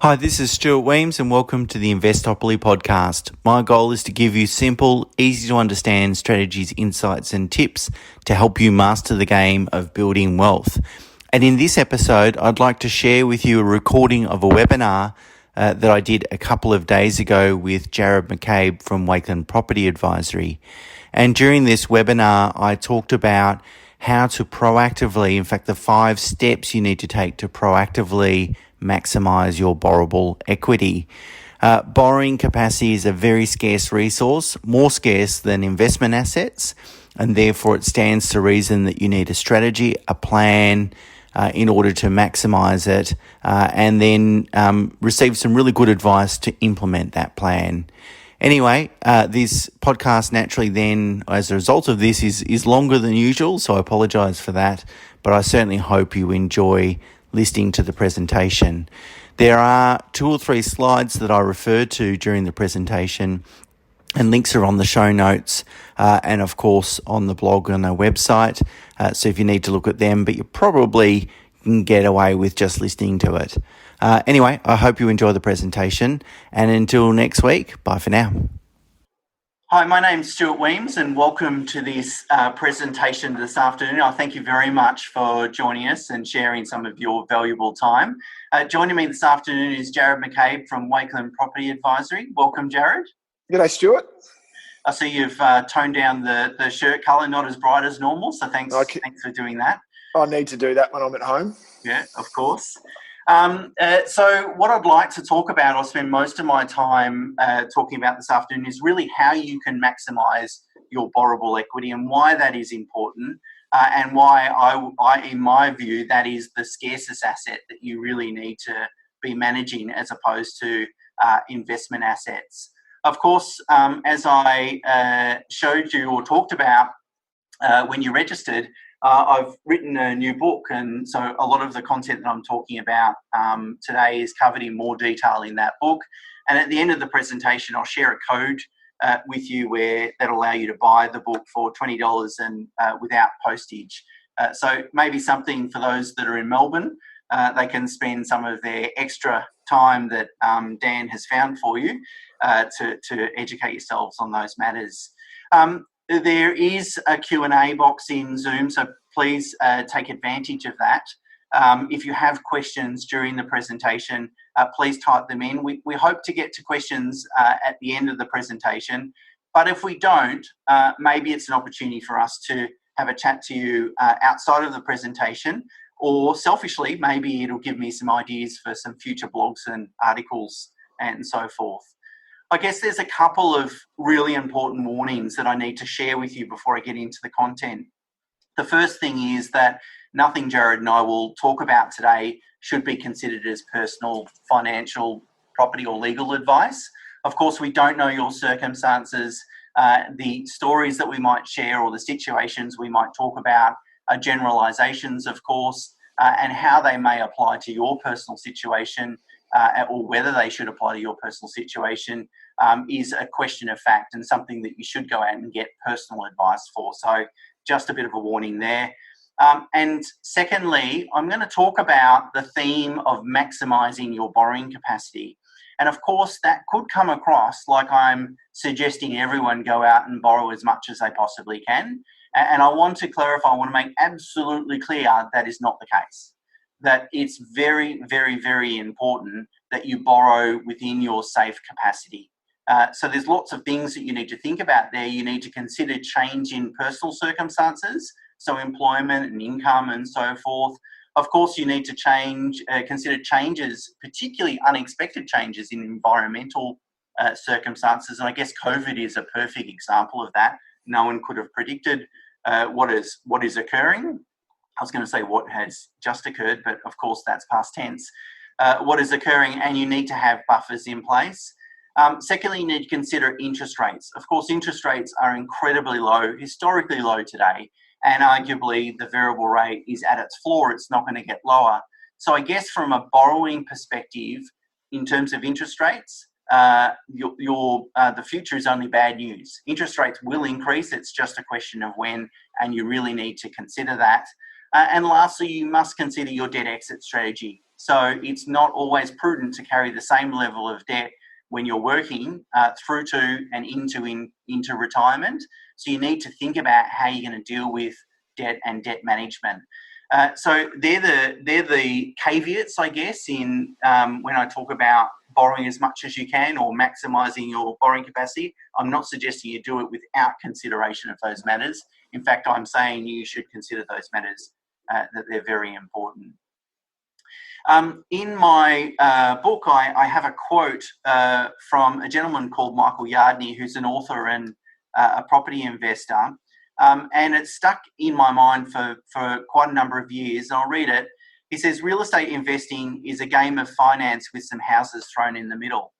Hi, this is Stuart Weems and welcome to the Investopoly podcast. My goal is to give you simple, easy to understand strategies, insights and tips to help you master the game of building wealth. And in this episode, I'd like to share with you a recording of a webinar that I did a couple of days ago with Jared McCabe from Wakeland Property Advisory. And during this webinar, I talked about how to proactively, in fact, the 5 steps you need to take to proactively maximize your borrowable equity. Borrowing capacity is a very scarce resource, more scarce than investment assets, and therefore it stands to reason that you need a strategy, a plan, in order to maximize it, and then receive some really good advice to implement that plan. Anyway, this podcast naturally then, as a result of this, is longer than usual, so I apologize for that, but I certainly hope you enjoy listening to the presentation. There are 2 or 3 slides that I referred to during the presentation, and links are on the show notes and of course on the blog on our website. So if you need to look at them, but you probably can get away with just listening to it. Anyway, I hope you enjoy the presentation, and until next week, bye for now. Hi, my name's Stuart Weems and welcome to this presentation this afternoon. I thank you very much for joining us and sharing some of your valuable time. Joining me this afternoon is Jared McCabe from Wakeland Property Advisory. Welcome, Jared. G'day, Stuart. I see you've toned down the shirt colour, not as bright as normal, so thanks for doing that. I need to do that when I'm at home. Yeah, of course. So what I'd like to talk about, I'll spend most of my time talking about this afternoon, is really how you can maximise your borrowable equity and why that is important, and why I, in my view, that is the scarcest asset that you really need to be managing as opposed to investment assets. Of course, as I showed you or talked about when you registered, I've written a new book, and so a lot of the content that I'm talking about today is covered in more detail in that book. And at the end of the presentation, I'll share a code with you that'll allow you to buy the book for $20 and without postage. So maybe something for those that are in Melbourne, they can spend some of their extra time that Dan has found for you to educate yourselves on those matters. There is a Q&A box in Zoom, so please take advantage of that. If you have questions during the presentation, please type them in. We hope to get to questions at the end of the presentation, but if we don't, maybe it's an opportunity for us to have a chat to you outside of the presentation, or selfishly, maybe it'll give me some ideas for some future blogs and articles and so forth. I guess there's a couple of really important warnings that I need to share with you before I get into the content. The first thing is that nothing Jared and I will talk about today should be considered as personal, financial, property or legal advice. Of course, we don't know your circumstances. The stories that we might share or the situations we might talk about are generalizations, of course, and how they may apply to your personal situation or whether they should apply to your personal situation is a question of fact and something that you should go out and get personal advice for. So just a bit of a warning there. And secondly, I'm going to talk about the theme of maximising your borrowing capacity. And of course, that could come across like I'm suggesting everyone go out and borrow as much as they possibly can. And I want to clarify, I want to make absolutely clear that is not the case. That it's very, very, very important that you borrow within your safe capacity. So there's lots of things that you need to think about there. You need to consider change in personal circumstances, so employment and income and so forth. Of course, you need to consider changes, particularly unexpected changes in environmental circumstances. And I guess COVID is a perfect example of that. No one could have predicted what is occurring. I was going to say what has just occurred, but of course that's past tense. What is occurring, and you need to have buffers in place. Secondly, you need to consider interest rates. Of course, interest rates are incredibly low, historically low today, and arguably the variable rate is at its floor. It's not going to get lower. So I guess from a borrowing perspective, in terms of interest rates, the future is only bad news. Interest rates will increase. It's just a question of when, and you really need to consider that. And lastly, you must consider your debt exit strategy. So it's not always prudent to carry the same level of debt when you're working through to and into retirement. So you need to think about how you're going to deal with debt and debt management. So they're the caveats, I guess, in when I talk about borrowing as much as you can or maximising your borrowing capacity. I'm not suggesting you do it without consideration of those matters. In fact, I'm saying you should consider those matters, that they're very important. In my book, I have a quote from a gentleman called Michael Yardney, who's an author and a property investor. And it's stuck in my mind for quite a number of years. I'll read it. He says, real estate investing is a game of finance with some houses thrown in the middle.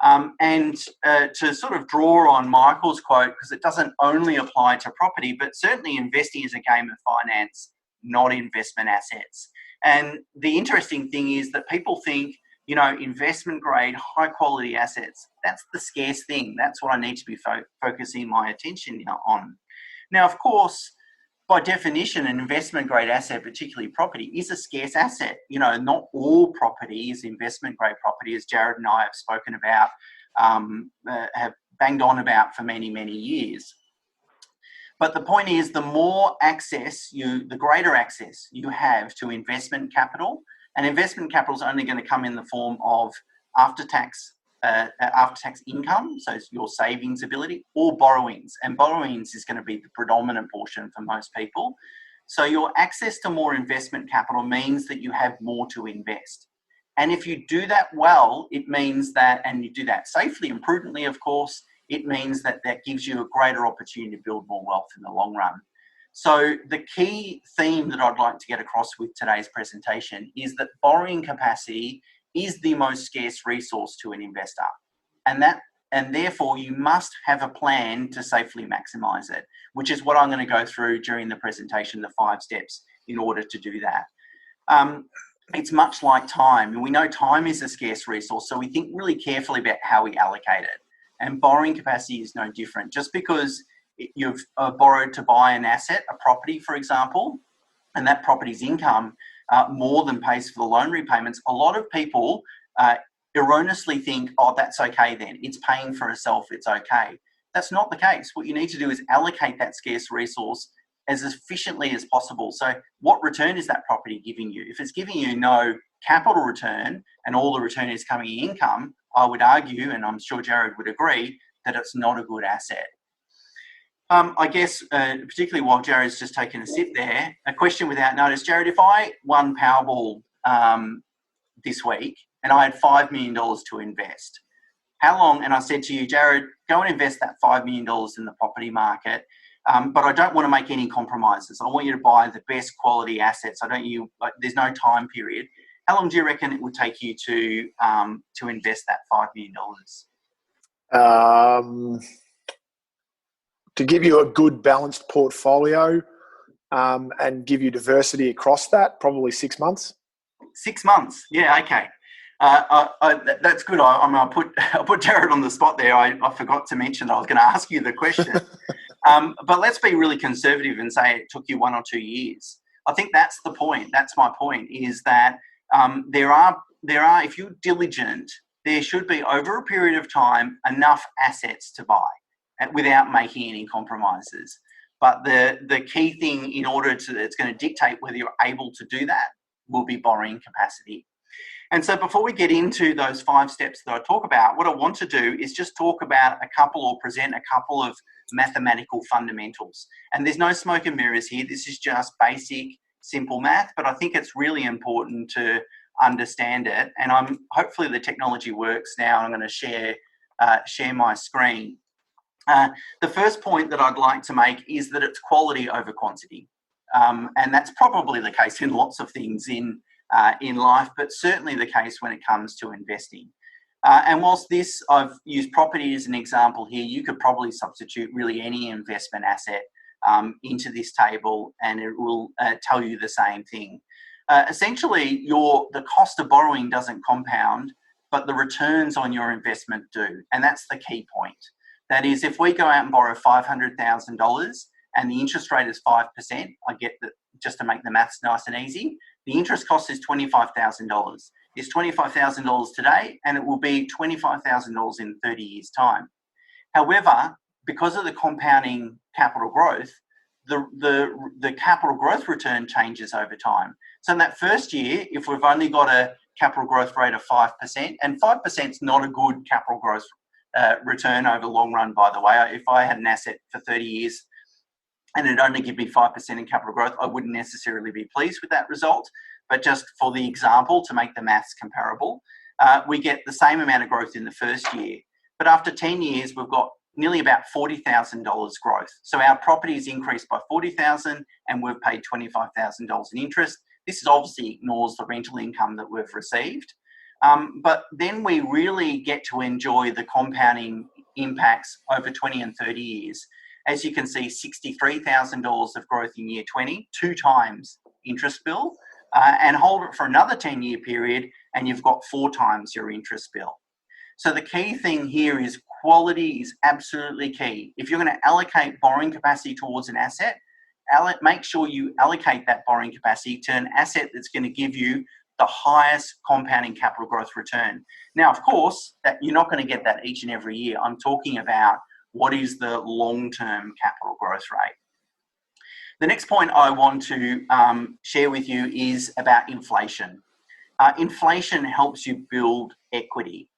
And to sort of draw on Michael's quote, because it doesn't only apply to property, but certainly investing is a game of finance, not investment assets. And the interesting thing is that people think, investment grade, high quality assets, that's the scarce thing. That's what I need to be focusing my attention on. Now, of course, by definition, an investment grade asset, particularly property, is a scarce asset. Not all property is investment grade property, as Jared and I have spoken about, have banged on about for many, many years. But the point is, the greater access you have to investment capital, and investment capital is only going to come in the form of after-tax income, so it's your savings ability, or borrowings. And borrowings is going to be the predominant portion for most people. So your access to more investment capital means that you have more to invest. And if you do that well, it means that, and you do that safely and prudently, of course, it means that gives you a greater opportunity to build more wealth in the long run. So the key theme that I'd like to get across with today's presentation is that borrowing capacity is the most scarce resource to an investor. And therefore you must have a plan to safely maximize it, which is what I'm going to go through during the presentation, the 5 steps in order to do that. It's much like time, and we know time is a scarce resource, so we think really carefully about how we allocate it. And borrowing capacity is no different. Just because you've borrowed to buy an asset, a property, for example, and that property's income more than pays for the loan repayments, a lot of people erroneously think, oh, that's okay then. It's paying for itself, it's okay. That's not the case. What you need to do is allocate that scarce resource as efficiently as possible. So what return is that property giving you? If it's giving you no capital return and all the return is coming in income, I would argue, and I'm sure Jared would agree, that it's not a good asset. I guess, particularly while Jared's just taken a sip there, a question without notice. Jared, if I won Powerball this week and I had $5 million to invest, how long, and I said to you, Jared, go and invest that $5 million in the property market, but I don't want to make any compromises. I want you to buy the best quality assets. There's no time period. How long do you reckon it would take you to invest that $5 million? To give you a good balanced portfolio and give you diversity across that, probably 6 months. 6 months, yeah, okay. That's good. I'll put Jared on the spot there. I forgot to mention that I was going to ask you the question. But let's be really conservative and say it took you 1 or 2 years. I think that's the point. That's my point, is that there are, if you're diligent, there should be over a period of time enough assets to buy without making any compromises. But the key thing it's going to dictate whether you're able to do that will be borrowing capacity. And so before we get into those 5 steps that I talk about, what I want to do is just talk about present a couple of mathematical fundamentals. And there's no smoke and mirrors here. This is just basic, simple math, but I think it's really important to understand it. And hopefully the technology works now. I'm going to share my screen. The first point that I'd like to make is that it's quality over quantity. And that's probably the case in lots of things in life, but certainly the case when it comes to investing. And whilst I've used property as an example here, you could probably substitute really any investment asset into this table and it will tell you the same thing. Essentially, the cost of borrowing doesn't compound, but the returns on your investment do. And that's the key point. That is, if we go out and borrow $500,000 and the interest rate is 5%, I get that just to make the maths nice and easy, the interest cost is $25,000. is $25,000 today, and it will be $25,000 in 30 years' time. However, because of the compounding capital growth, the capital growth return changes over time. So in that first year, if we've only got a capital growth rate of 5%, and 5% is not a good capital growth return over the long run, by the way. If I had an asset for 30 years and it only give me 5% in capital growth, I wouldn't necessarily be pleased with that result. But just for the example, to make the maths comparable, we get the same amount of growth in the first year. But after 10 years, we've got nearly about $40,000 growth. So our property is increased by $40,000 and we've paid $25,000 in interest. This obviously ignores the rental income that we've received. But then we really get to enjoy the compounding impacts over 20 and 30 years. As you can see, $63,000 of growth in year 20, 2 times interest bill, and hold it for another 10-year period and you've got 4 times your interest bill. So the key thing here is quality is absolutely key. If you're going to allocate borrowing capacity towards an asset, make sure you allocate that borrowing capacity to an asset that's going to give you the highest compounding capital growth return. Now, of course, that you're not going to get that each and every year. I'm talking about what is the long-term capital growth rate. The next point I want to share with you is about inflation. Inflation helps you build equity.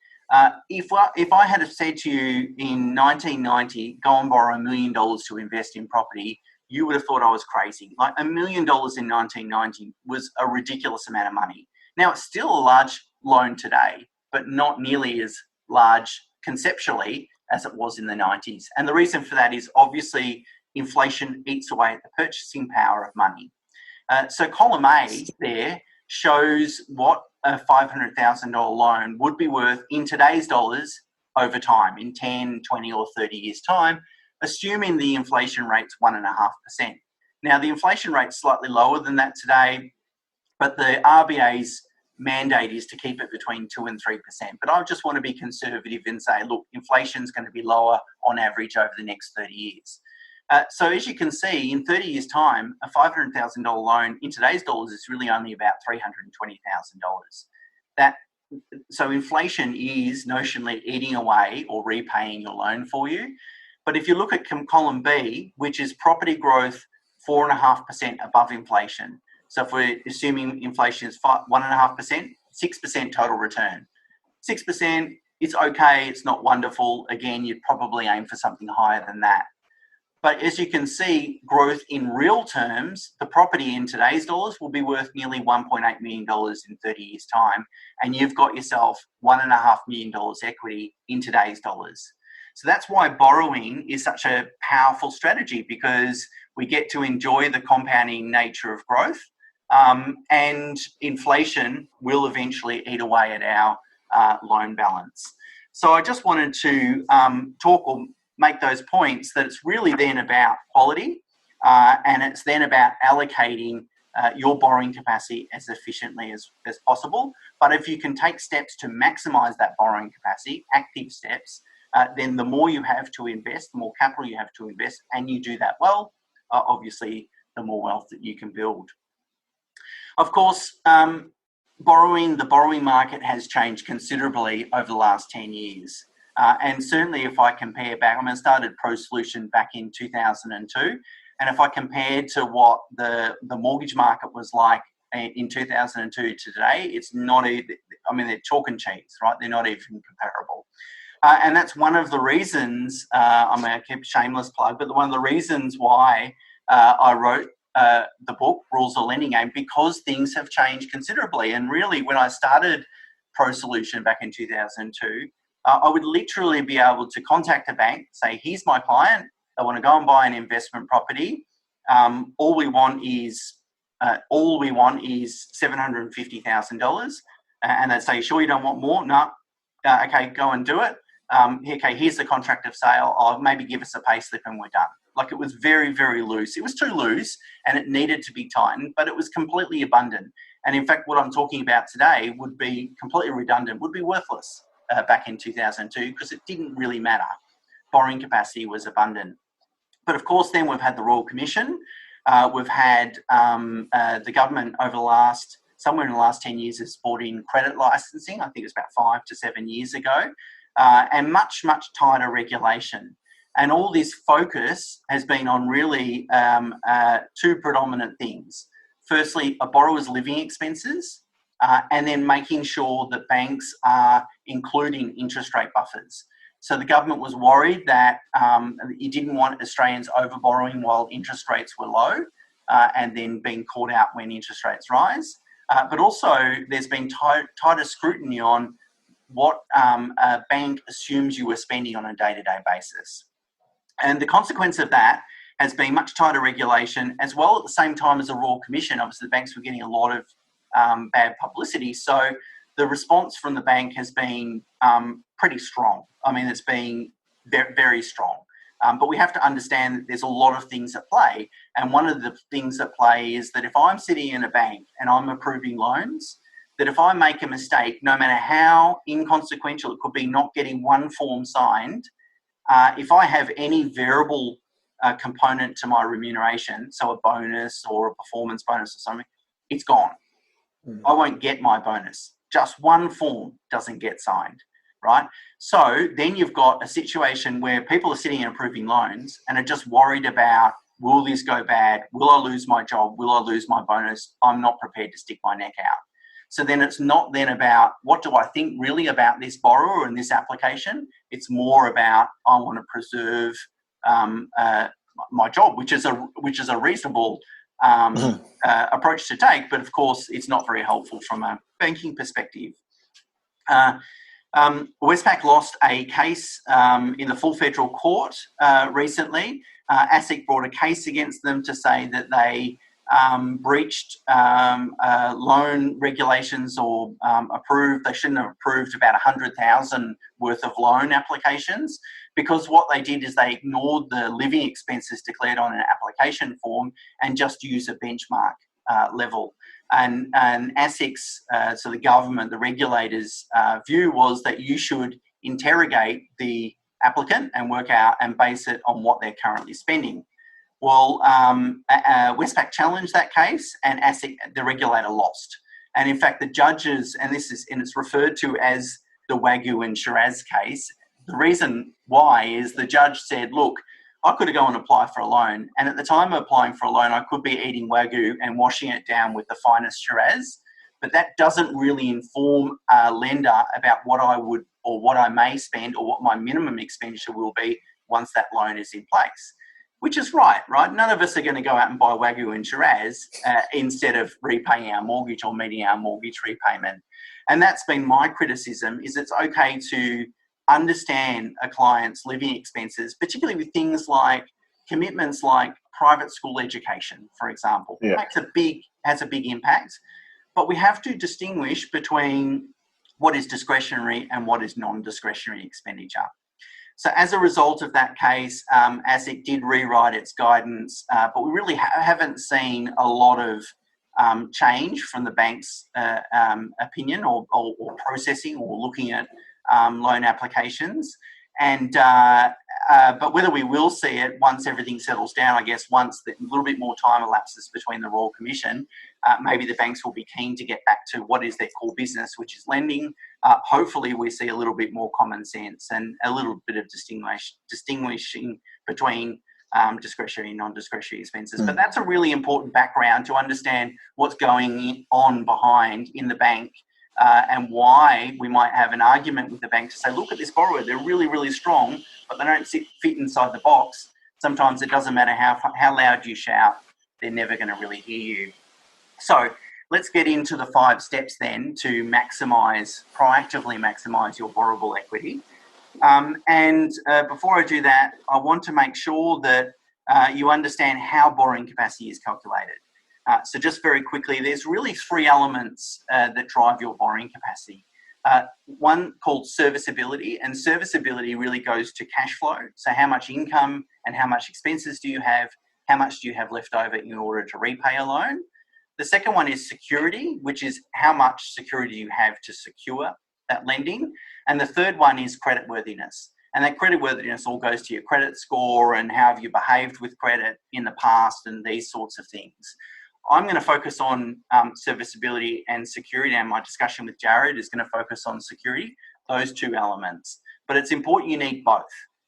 If I had said to you in 1990, go and borrow $1 million to invest in property, you would have thought I was crazy. Like $1 million in 1990 was a ridiculous amount of money. Now it's still a large loan today, but not nearly as large conceptually as it was in the 90s. And the reason for that is obviously inflation eats away at the purchasing power of money. So column A there shows what a $500,000 loan would be worth in today's dollars over time, in 10, 20 or 30 years time, assuming the inflation rate's 1.5%. Now the inflation rate's slightly lower than that today, but the RBA's mandate is to keep it between 2 and 3%. But I just want to be conservative and say, look, inflation's going to be lower on average over the next 30 years. So as you can see, in 30 years' time, a $500,000 loan in today's dollars is really only about $320,000. So inflation is notionally eating away or repaying your loan for you. But if you look at column B, which is property growth 4.5% above inflation. So if we're assuming inflation is 1.5%, 6% total return. 6%, it's okay, it's not wonderful. Again, you'd probably aim for something higher than that. But as you can see, growth in real terms, the property in today's dollars will be worth nearly $1.8 million in 30 years' time. And you've got yourself $1.5 million equity in today's dollars. So that's why borrowing is such a powerful strategy, because we get to enjoy the compounding nature of growth, and inflation will eventually eat away at our loan balance. So I just wanted to talk or make those points that it's really then about quality, and it's then about allocating your borrowing capacity as efficiently as possible. But if you can take steps to maximize that borrowing capacity, active steps, then the more you have to invest, the more capital you have to invest, and you do that well, obviously the more wealth that you can build. Of course, the borrowing market has changed considerably over the last 10 years. And certainly if I compare back, I started Pro Solution back in 2002. And if I compared to what the mortgage market was like in 2002 to today, it's not even, they're chalk and cheese, right? They're not even comparable. And that's one of the reasons, I'm going to keep a shameless plug, but one of the reasons why I wrote the book, Rules of Lending Game, because things have changed considerably. And really, when I started Pro Solution back in 2002, I would literally be able to contact a bank, say, here's my client, they want to go and buy an investment property. All we want is $750,000. And they'd say, sure, you don't want more? No. Okay, go and do it. Okay, here's the contract of sale. I'll maybe give us a pay slip and we're done. Like, it was very, very loose. It was too loose and it needed to be tightened, but it was completely abundant. And in fact, what I'm talking about today would be completely redundant, would be worthless back in 2002, because it didn't really matter. Borrowing capacity was abundant. But of course, then we've had the Royal Commission. We've had the government over the last somewhere in the last 10 years has brought in credit licensing. I think it was about 5 to 7 years ago, and much, much tighter regulation. And all this focus has been on really two predominant things. Firstly, a borrower's living expenses, and then making sure that banks are including interest rate buffers. So the government was worried that it didn't want Australians over-borrowing while interest rates were low, and then being caught out when interest rates rise. But also there's been tighter scrutiny on what a bank assumes you were spending on a day-to-day basis. And the consequence of that has been much tighter regulation, as well at the same time as a Royal Commission. Obviously, the banks were getting a lot of bad publicity. So the response from the bank has been pretty strong. I mean, it's been very, very strong. But we have to understand that there's a lot of things at play. And one of the things at play is that if I'm sitting in a bank and I'm approving loans, that if I make a mistake, no matter how inconsequential it could be not getting one form signed, if I have any variable component to my remuneration, so a bonus or a performance bonus or something, it's gone. I won't get my bonus. Just one form doesn't get signed, right? So then you've got a situation where people are sitting and approving loans and are just worried about, will this go bad? Will I lose my job? Will I lose my bonus? I'm not prepared to stick my neck out. So then it's not then about what do I think really about this borrower and this application. It's more about I want to preserve my job, which is a reasonable approach to take. But of course, it's not very helpful from a banking perspective. Westpac lost a case in the full federal court recently. ASIC brought a case against them to say that they breached loan regulations or they shouldn't have approved about 100,000 worth of loan applications, because what they did is they ignored the living expenses declared on an application form and just used a benchmark level. And ASIC's, so the government, the regulators' view was that you should interrogate the applicant and work out and base it on what they're currently spending. Well, Westpac challenged that case, and ASIC, the regulator, lost. And in fact, the judges, and it's referred to as the Wagyu and Shiraz case. The reason why is the judge said, look, I could go and apply for a loan, and at the time of applying for a loan, I could be eating Wagyu and washing it down with the finest Shiraz, but that doesn't really inform a lender about what I would or what I may spend or what my minimum expenditure will be once that loan is in place. Which is right? None of us are going to go out and buy Wagyu and Shiraz instead of repaying our mortgage or meeting our mortgage repayment. And that's been my criticism, is it's okay to understand a client's living expenses, particularly with things like commitments like private school education, for example. Yeah. Has a big impact. But we have to distinguish between what is discretionary and what is non-discretionary expenditure. So as a result of that case, ASIC did rewrite its guidance, but we really haven't seen a lot of change from the bank's opinion or processing or looking at loan applications. And but whether we will see it once everything settles down, I guess once a little bit more time elapses between the Royal Commission, maybe the banks will be keen to get back to what is their core business, which is lending. Hopefully we see a little bit more common sense and a little bit of distinguishing between discretionary and non-discretionary expenses. But that's a really important background to understand what's going on behind in the bank, and why we might have an argument with the bank to say, look at this borrower, they're really, really strong, but they don't fit inside the box. Sometimes it doesn't matter how loud you shout, they're never going to really hear you. So let's get into the 5 steps then to proactively maximise your borrowable equity. And before I do that, I want to make sure that you understand how borrowing capacity is calculated. So just very quickly, there's really 3 elements that drive your borrowing capacity. One called serviceability, and serviceability really goes to cash flow. So how much income and how much expenses do you have? How much do you have left over in order to repay a loan? The second one is security, which is how much security you have to secure that lending. And the third one is creditworthiness. And that creditworthiness all goes to your credit score and how have you behaved with credit in the past and these sorts of things. I'm going to focus on serviceability and security, and my discussion with Jared is going to focus on security, those two elements. But it's important you need both,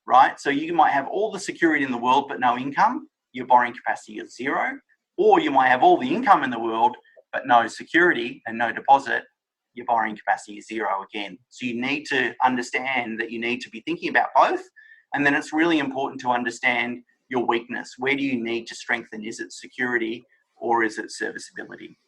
right? So you might have all the security in the world but no income, your borrowing capacity is zero, or you might have all the income in the world but no security and no deposit, your borrowing capacity is zero again. So you need to understand that you need to be thinking about both. And then it's really important to understand your weakness. Where do you need to strengthen? Is it security or is it serviceability?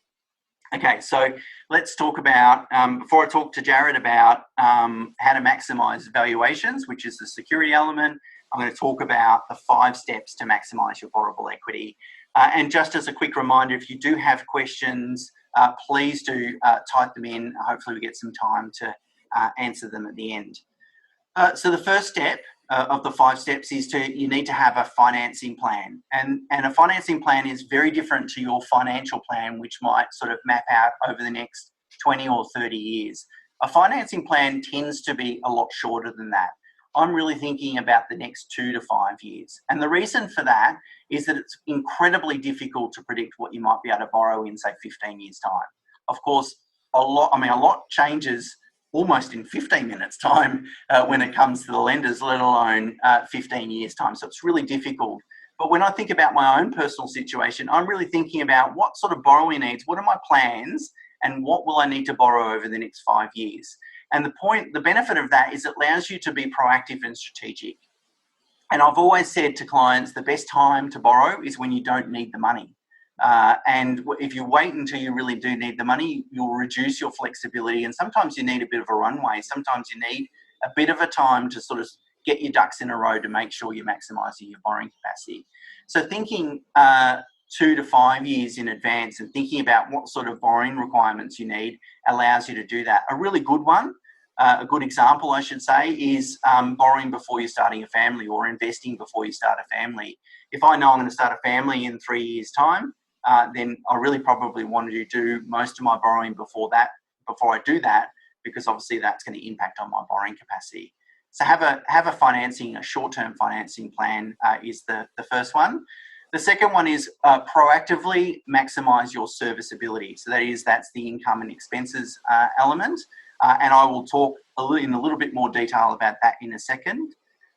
Okay, so let's talk about, before I talk to Jared about how to maximize valuations, which is the security element, I'm going to talk about the 5 steps to maximize your borrowable equity. And just as a quick reminder, if you do have questions, please do type them in. Hopefully we get some time to answer them at the end. So the first step of the 5 steps is you need to have a financing plan. And a financing plan is very different to your financial plan, which might sort of map out over the next 20 or 30 years. A financing plan tends to be a lot shorter than that. I'm really thinking about the next 2 to 5 years. And the reason for that is that it's incredibly difficult to predict what you might be able to borrow in, say, 15 years' time. Of course, a lot changes almost in 15 minutes' time when it comes to the lenders, let alone 15 years' time. So it's really difficult. But when I think about my own personal situation, I'm really thinking about what sort of borrowing needs, what are my plans, and what will I need to borrow over the next 5 years. And the benefit of that is it allows you to be proactive and strategic. And I've always said to clients, the best time to borrow is when you don't need the money. And if you wait until you really do need the money, you'll reduce your flexibility. And sometimes you need a bit of a runway. Sometimes you need a bit of a time to sort of get your ducks in a row to make sure you're maximising your borrowing capacity. So thinking 2 to 5 years in advance and thinking about what sort of borrowing requirements you need allows you to do that. A really good one, a good example, I should say, is borrowing before you're starting a family or investing before you start a family. If I know I'm going to start a family in 3 years' time, then I really probably want to do most of my borrowing before I do that, because obviously that's going to impact on my borrowing capacity. So have a short-term financing plan is the first one. The second one is proactively maximize your serviceability. So that's the income and expenses element. And I will talk in a little bit more detail about that in a second.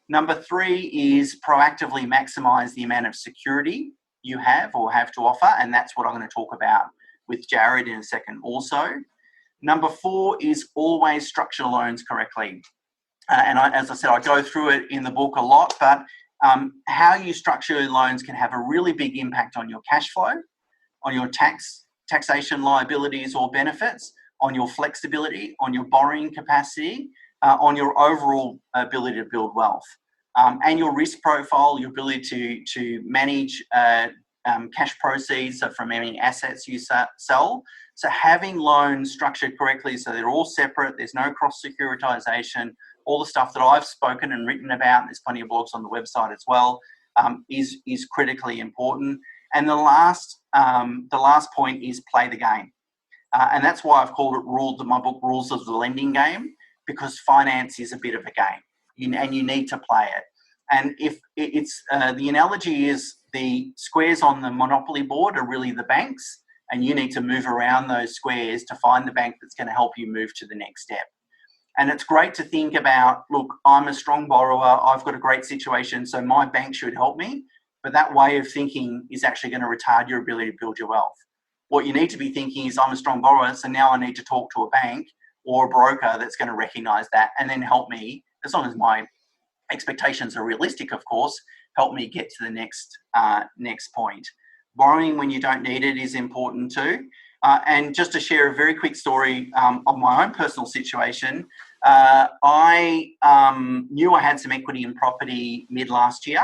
Number 3 is proactively maximize the amount of security you have or have to offer. And that's what I'm going to talk about with Jared in a second also. Number 4 is always structure loans correctly. As I said, I go through it in the book a lot, but how you structure your loans can have a really big impact on your cash flow, on your taxation liabilities or benefits, on your flexibility, on your borrowing capacity, on your overall ability to build wealth, and your risk profile, your ability to manage cash proceeds from any assets you sell. So having loans structured correctly so they're all separate, there's no cross securitization, all the stuff that I've spoken and written about, and there's plenty of blogs on the website as well, is critically important. And the last point is play the game. And that's why I've called it my book, Rules of the Lending Game, because finance is a bit of a game and you need to play it. And if it's the analogy is the squares on the Monopoly board are really the banks, and you need to move around those squares to find the bank that's going to help you move to the next step. And it's great to think about, look, I'm a strong borrower, I've got a great situation, so my bank should help me. But that way of thinking is actually going to retard your ability to build your wealth. What you need to be thinking is, I'm a strong borrower, so now I need to talk to a bank or a broker that's going to recognize that and then help me, as long as my expectations are realistic, of course, help me get to the next point. Borrowing when you don't need it is important too. And just to share a very quick story of my own personal situation, I knew I had some equity in property mid last year,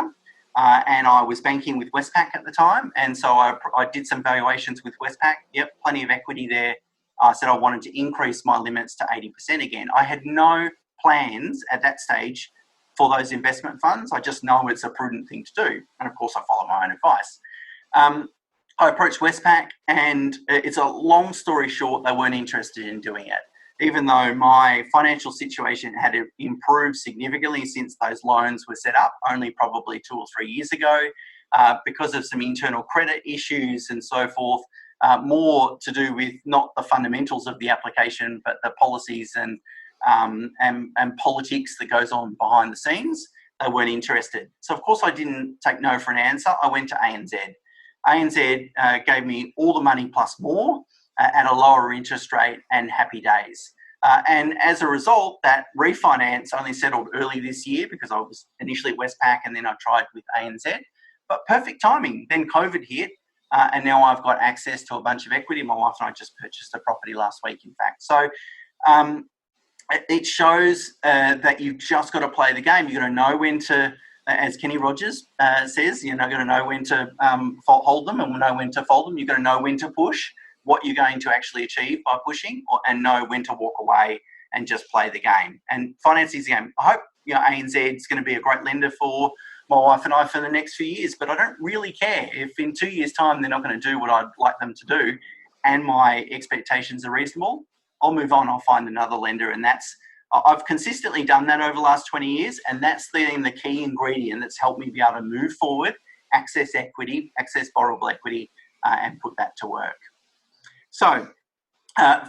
and I was banking with Westpac at the time. And so I did some valuations with Westpac. Yep, plenty of equity there. I said I wanted to increase my limits to 80% again. I had no plans at that stage for those investment funds. I just know it's a prudent thing to do. And of course, I follow my own advice. I approached Westpac, and it's a long story short, they weren't interested in doing it. Even though my financial situation had improved significantly since those loans were set up, only probably 2 or 3 years ago, because of some internal credit issues and so forth, more to do with not the fundamentals of the application, but the policies and politics that goes on behind the scenes. They weren't interested. So of course I didn't take no for an answer. I went to ANZ. ANZ gave me all the money plus more at a lower interest rate, and happy days. And as a result, that refinance only settled early this year because I was initially at Westpac and then I tried with ANZ. But perfect timing. Then COVID hit, and now I've got access to a bunch of equity. My wife and I just purchased a property last week, in fact. So it shows that you've just got to play the game. You've got to know when to, as Kenny Rogers says, you've got to know when to hold them and know when to fold them. You've got to know when to push, what you're going to actually achieve by pushing, and know when to walk away and just play the game. And finance is the game. I hope ANZ is going to be a great lender for my wife and I for the next few years, but I don't really care if in 2 years' time they're not going to do what I'd like them to do and my expectations are reasonable. I'll move on, I'll find another lender. And I've consistently done that over the last 20 years. And that's the key ingredient that's helped me be able to move forward, access equity, access borrowable equity, and put that to work. So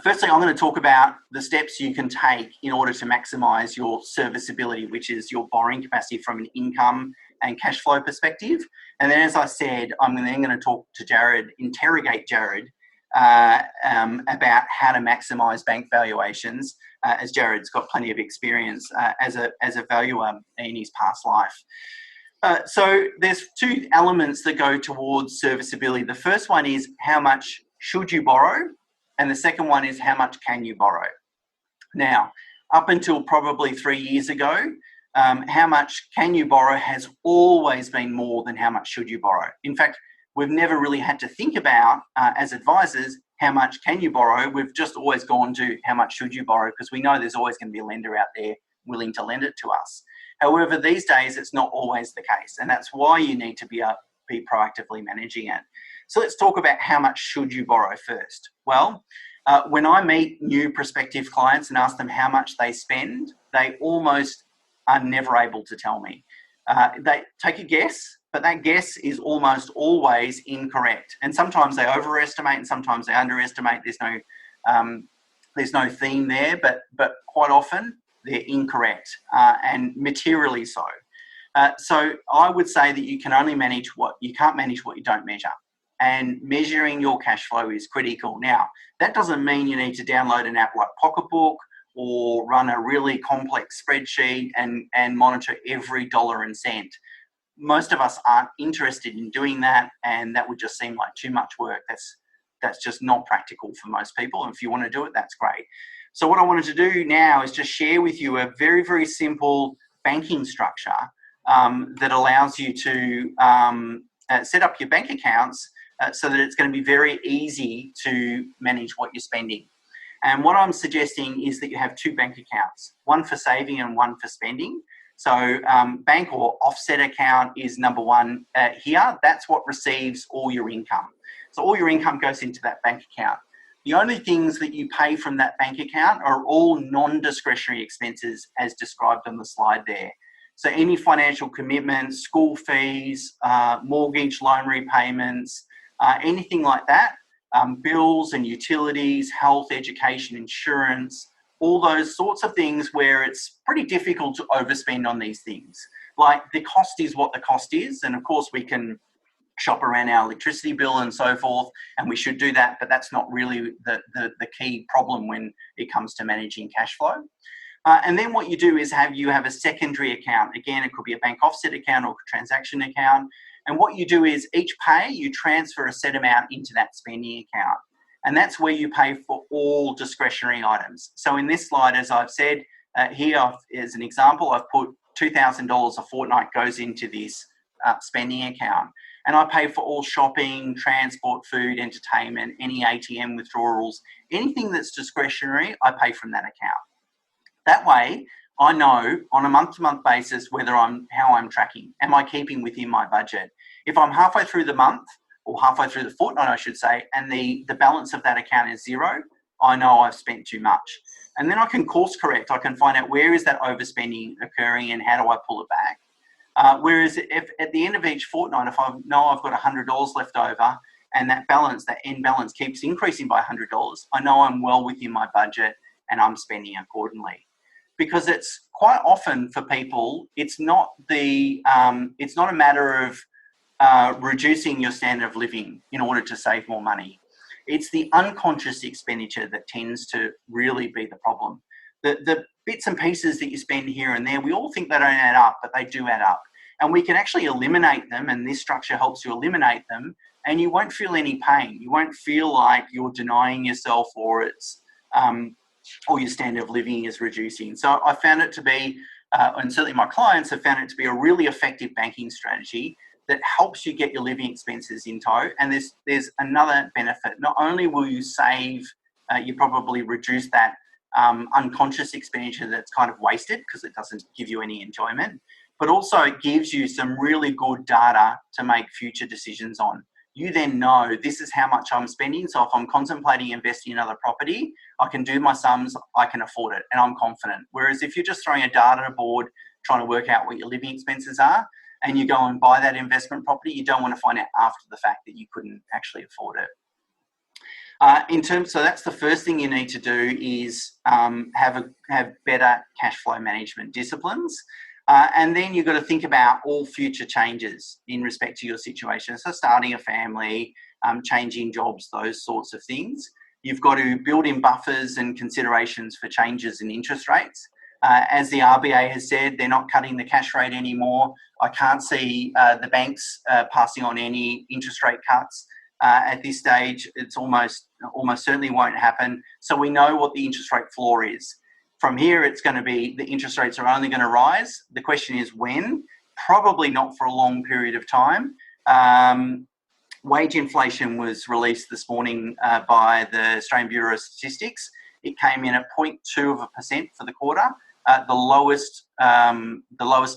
firstly, I'm going to talk about the steps you can take in order to maximize your serviceability, which is your borrowing capacity from an income and cash flow perspective. And then, as I said, I'm then going to talk to Jared, interrogate Jared, about how to maximise bank valuations, as Jared's got plenty of experience as a valuer in his past life. So there's two elements that go towards serviceability. The first one is how much should you borrow, and the second one is how much can you borrow. Now, up until probably 3 years ago, how much can you borrow has always been more than how much should you borrow. In fact, we've never really had to think about, as advisors, how much can you borrow. We've just always gone to how much should you borrow, because we know there's always going to be a lender out there willing to lend it to us. However, these days, it's not always the case. And that's why you need to be proactively managing it. So let's talk about how much should you borrow first. Well, when I meet new prospective clients and ask them how much they spend, they almost are never able to tell me. They take a guess, but that guess is almost always incorrect. And sometimes they overestimate and sometimes they underestimate. There's no theme there, but quite often they're incorrect, and materially so. So I would say that you can only manage you can't manage what you don't measure. And measuring your cash flow is critical. Now, that doesn't mean you need to download an app like Pocketbook or run a really complex spreadsheet and monitor every dollar and cent. Most of us aren't interested in doing that, and that would just seem like too much work. That's just not practical for most people. And if you want to do it, that's great. So what I wanted to do now is just share with you a very, very simple banking structure that allows you to set up your bank accounts so that it's going to be very easy to manage what you're spending. And what I'm suggesting is that you have two bank accounts, one for saving and one for spending. So bank or offset account is number one here. That's what receives all your income. So all your income goes into that bank account. The only things that you pay from that bank account are all non-discretionary expenses as described on the slide there. So any financial commitments, school fees, mortgage loan repayments, anything like that, bills and utilities, health, education, insurance, all those sorts of things where it's pretty difficult to overspend on these things. Like the cost is what the cost is. And of course we can shop around our electricity bill and so forth, and we should do that, but that's not really the key problem when it comes to managing cash flow. And then what you do is you have a secondary account. Again, it could be a bank offset account or a transaction account. And what you do is each pay, you transfer a set amount into that spending account. And that's where you pay for all discretionary items. So in this slide, as I've said, here as an example, I've put $2,000 a fortnight goes into this spending account. And I pay for all shopping, transport, food, entertainment, any ATM withdrawals, anything that's discretionary, I pay from that account. That way, I know on a month-to-month basis how I'm tracking. Am I keeping within my budget? If I'm halfway through the month, or halfway through the fortnight, I should say, and the balance of that account is zero, I know I've spent too much. And then I can course correct. I can find out where is that overspending occurring and how do I pull it back. Whereas if at the end of each fortnight, if I know I've got $100 left over and that end balance keeps increasing by $100, I know I'm well within my budget and I'm spending accordingly. Because it's quite often for people, it's not a matter of reducing your standard of living in order to save more money. It's the unconscious expenditure that tends to really be the problem. The bits and pieces that you spend here and there, we all think they don't add up, but they do add up. And we can actually eliminate them, and this structure helps you eliminate them, and you won't feel any pain. You won't feel like you're denying yourself or your standard of living is reducing. So I found it to be, and certainly my clients have found it to be a really effective banking strategy that helps you get your living expenses in tow. And there's another benefit. Not only will you save, you probably reduce that unconscious expenditure that's kind of wasted because it doesn't give you any enjoyment, but also it gives you some really good data to make future decisions on. You then know this is how much I'm spending. So if I'm contemplating investing in another property, I can do my sums, I can afford it, and I'm confident. Whereas if you're just throwing a data board, trying to work out what your living expenses are, and you go and buy that investment property, you don't want to find out after the fact that you couldn't actually afford it. So that's the first thing you need to do is have better cash flow management disciplines. And then you've got to think about all future changes in respect to your situation. So starting a family, changing jobs, those sorts of things. You've got to build in buffers and considerations for changes in interest rates. As the RBA has said, they're not cutting the cash rate anymore. I can't see the banks passing on any interest rate cuts. At this stage, it's almost certainly won't happen. So we know what the interest rate floor is. From here, it's going to be the interest rates are only going to rise. The question is when? Probably not for a long period of time. Wage inflation was released this morning by the Australian Bureau of Statistics. It came in at 0.2% for the quarter, the lowest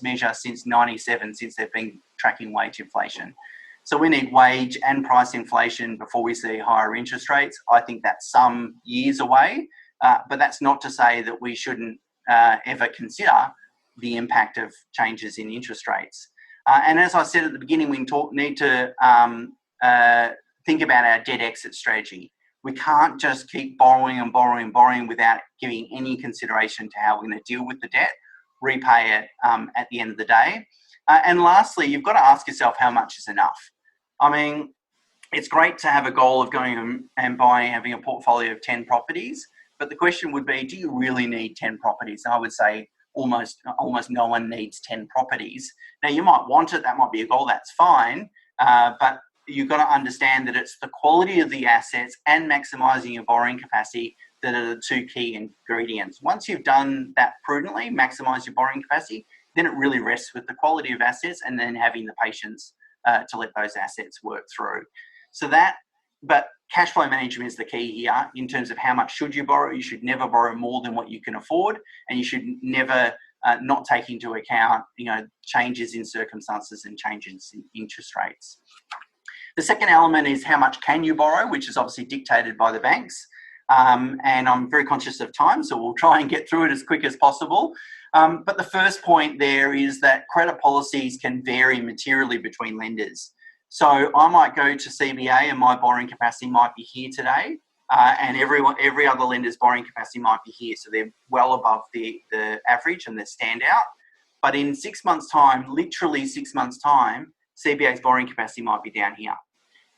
measure since '97, since they've been tracking wage inflation. So we need wage and price inflation before we see higher interest rates. I think that's some years away, but that's not to say that we shouldn't ever consider the impact of changes in interest rates. And as I said at the beginning, we need to think about our debt exit strategy. We can't just keep borrowing and borrowing and borrowing without giving any consideration to how we're going to deal with the debt, repay it at the end of the day. And lastly, you've got to ask yourself how much is enough. I mean, it's great to have a goal of going and having a portfolio of 10 properties, but the question would be, do you really need 10 properties? And I would say almost no one needs 10 properties. Now, you might want it, that might be a goal, that's fine, but you've got to understand that it's the quality of the assets and maximising your borrowing capacity that are the two key ingredients. Once you've done that prudently, maximise your borrowing capacity, then it really rests with the quality of assets and then having the patience to let those assets work through. But cash flow management is the key here in terms of how much should you borrow. You should never borrow more than what you can afford, and you should never not take into account, changes in circumstances and changes in interest rates. The second element is how much can you borrow, which is obviously dictated by the banks. And I'm very conscious of time, so we'll try and get through it as quick as possible. But the first point there is that credit policies can vary materially between lenders. So I might go to CBA and my borrowing capacity might be here today, and every other lender's borrowing capacity might be here. So they're well above the average and they stand out. But in 6 months' time, literally 6 months' time, CBA's borrowing capacity might be down here.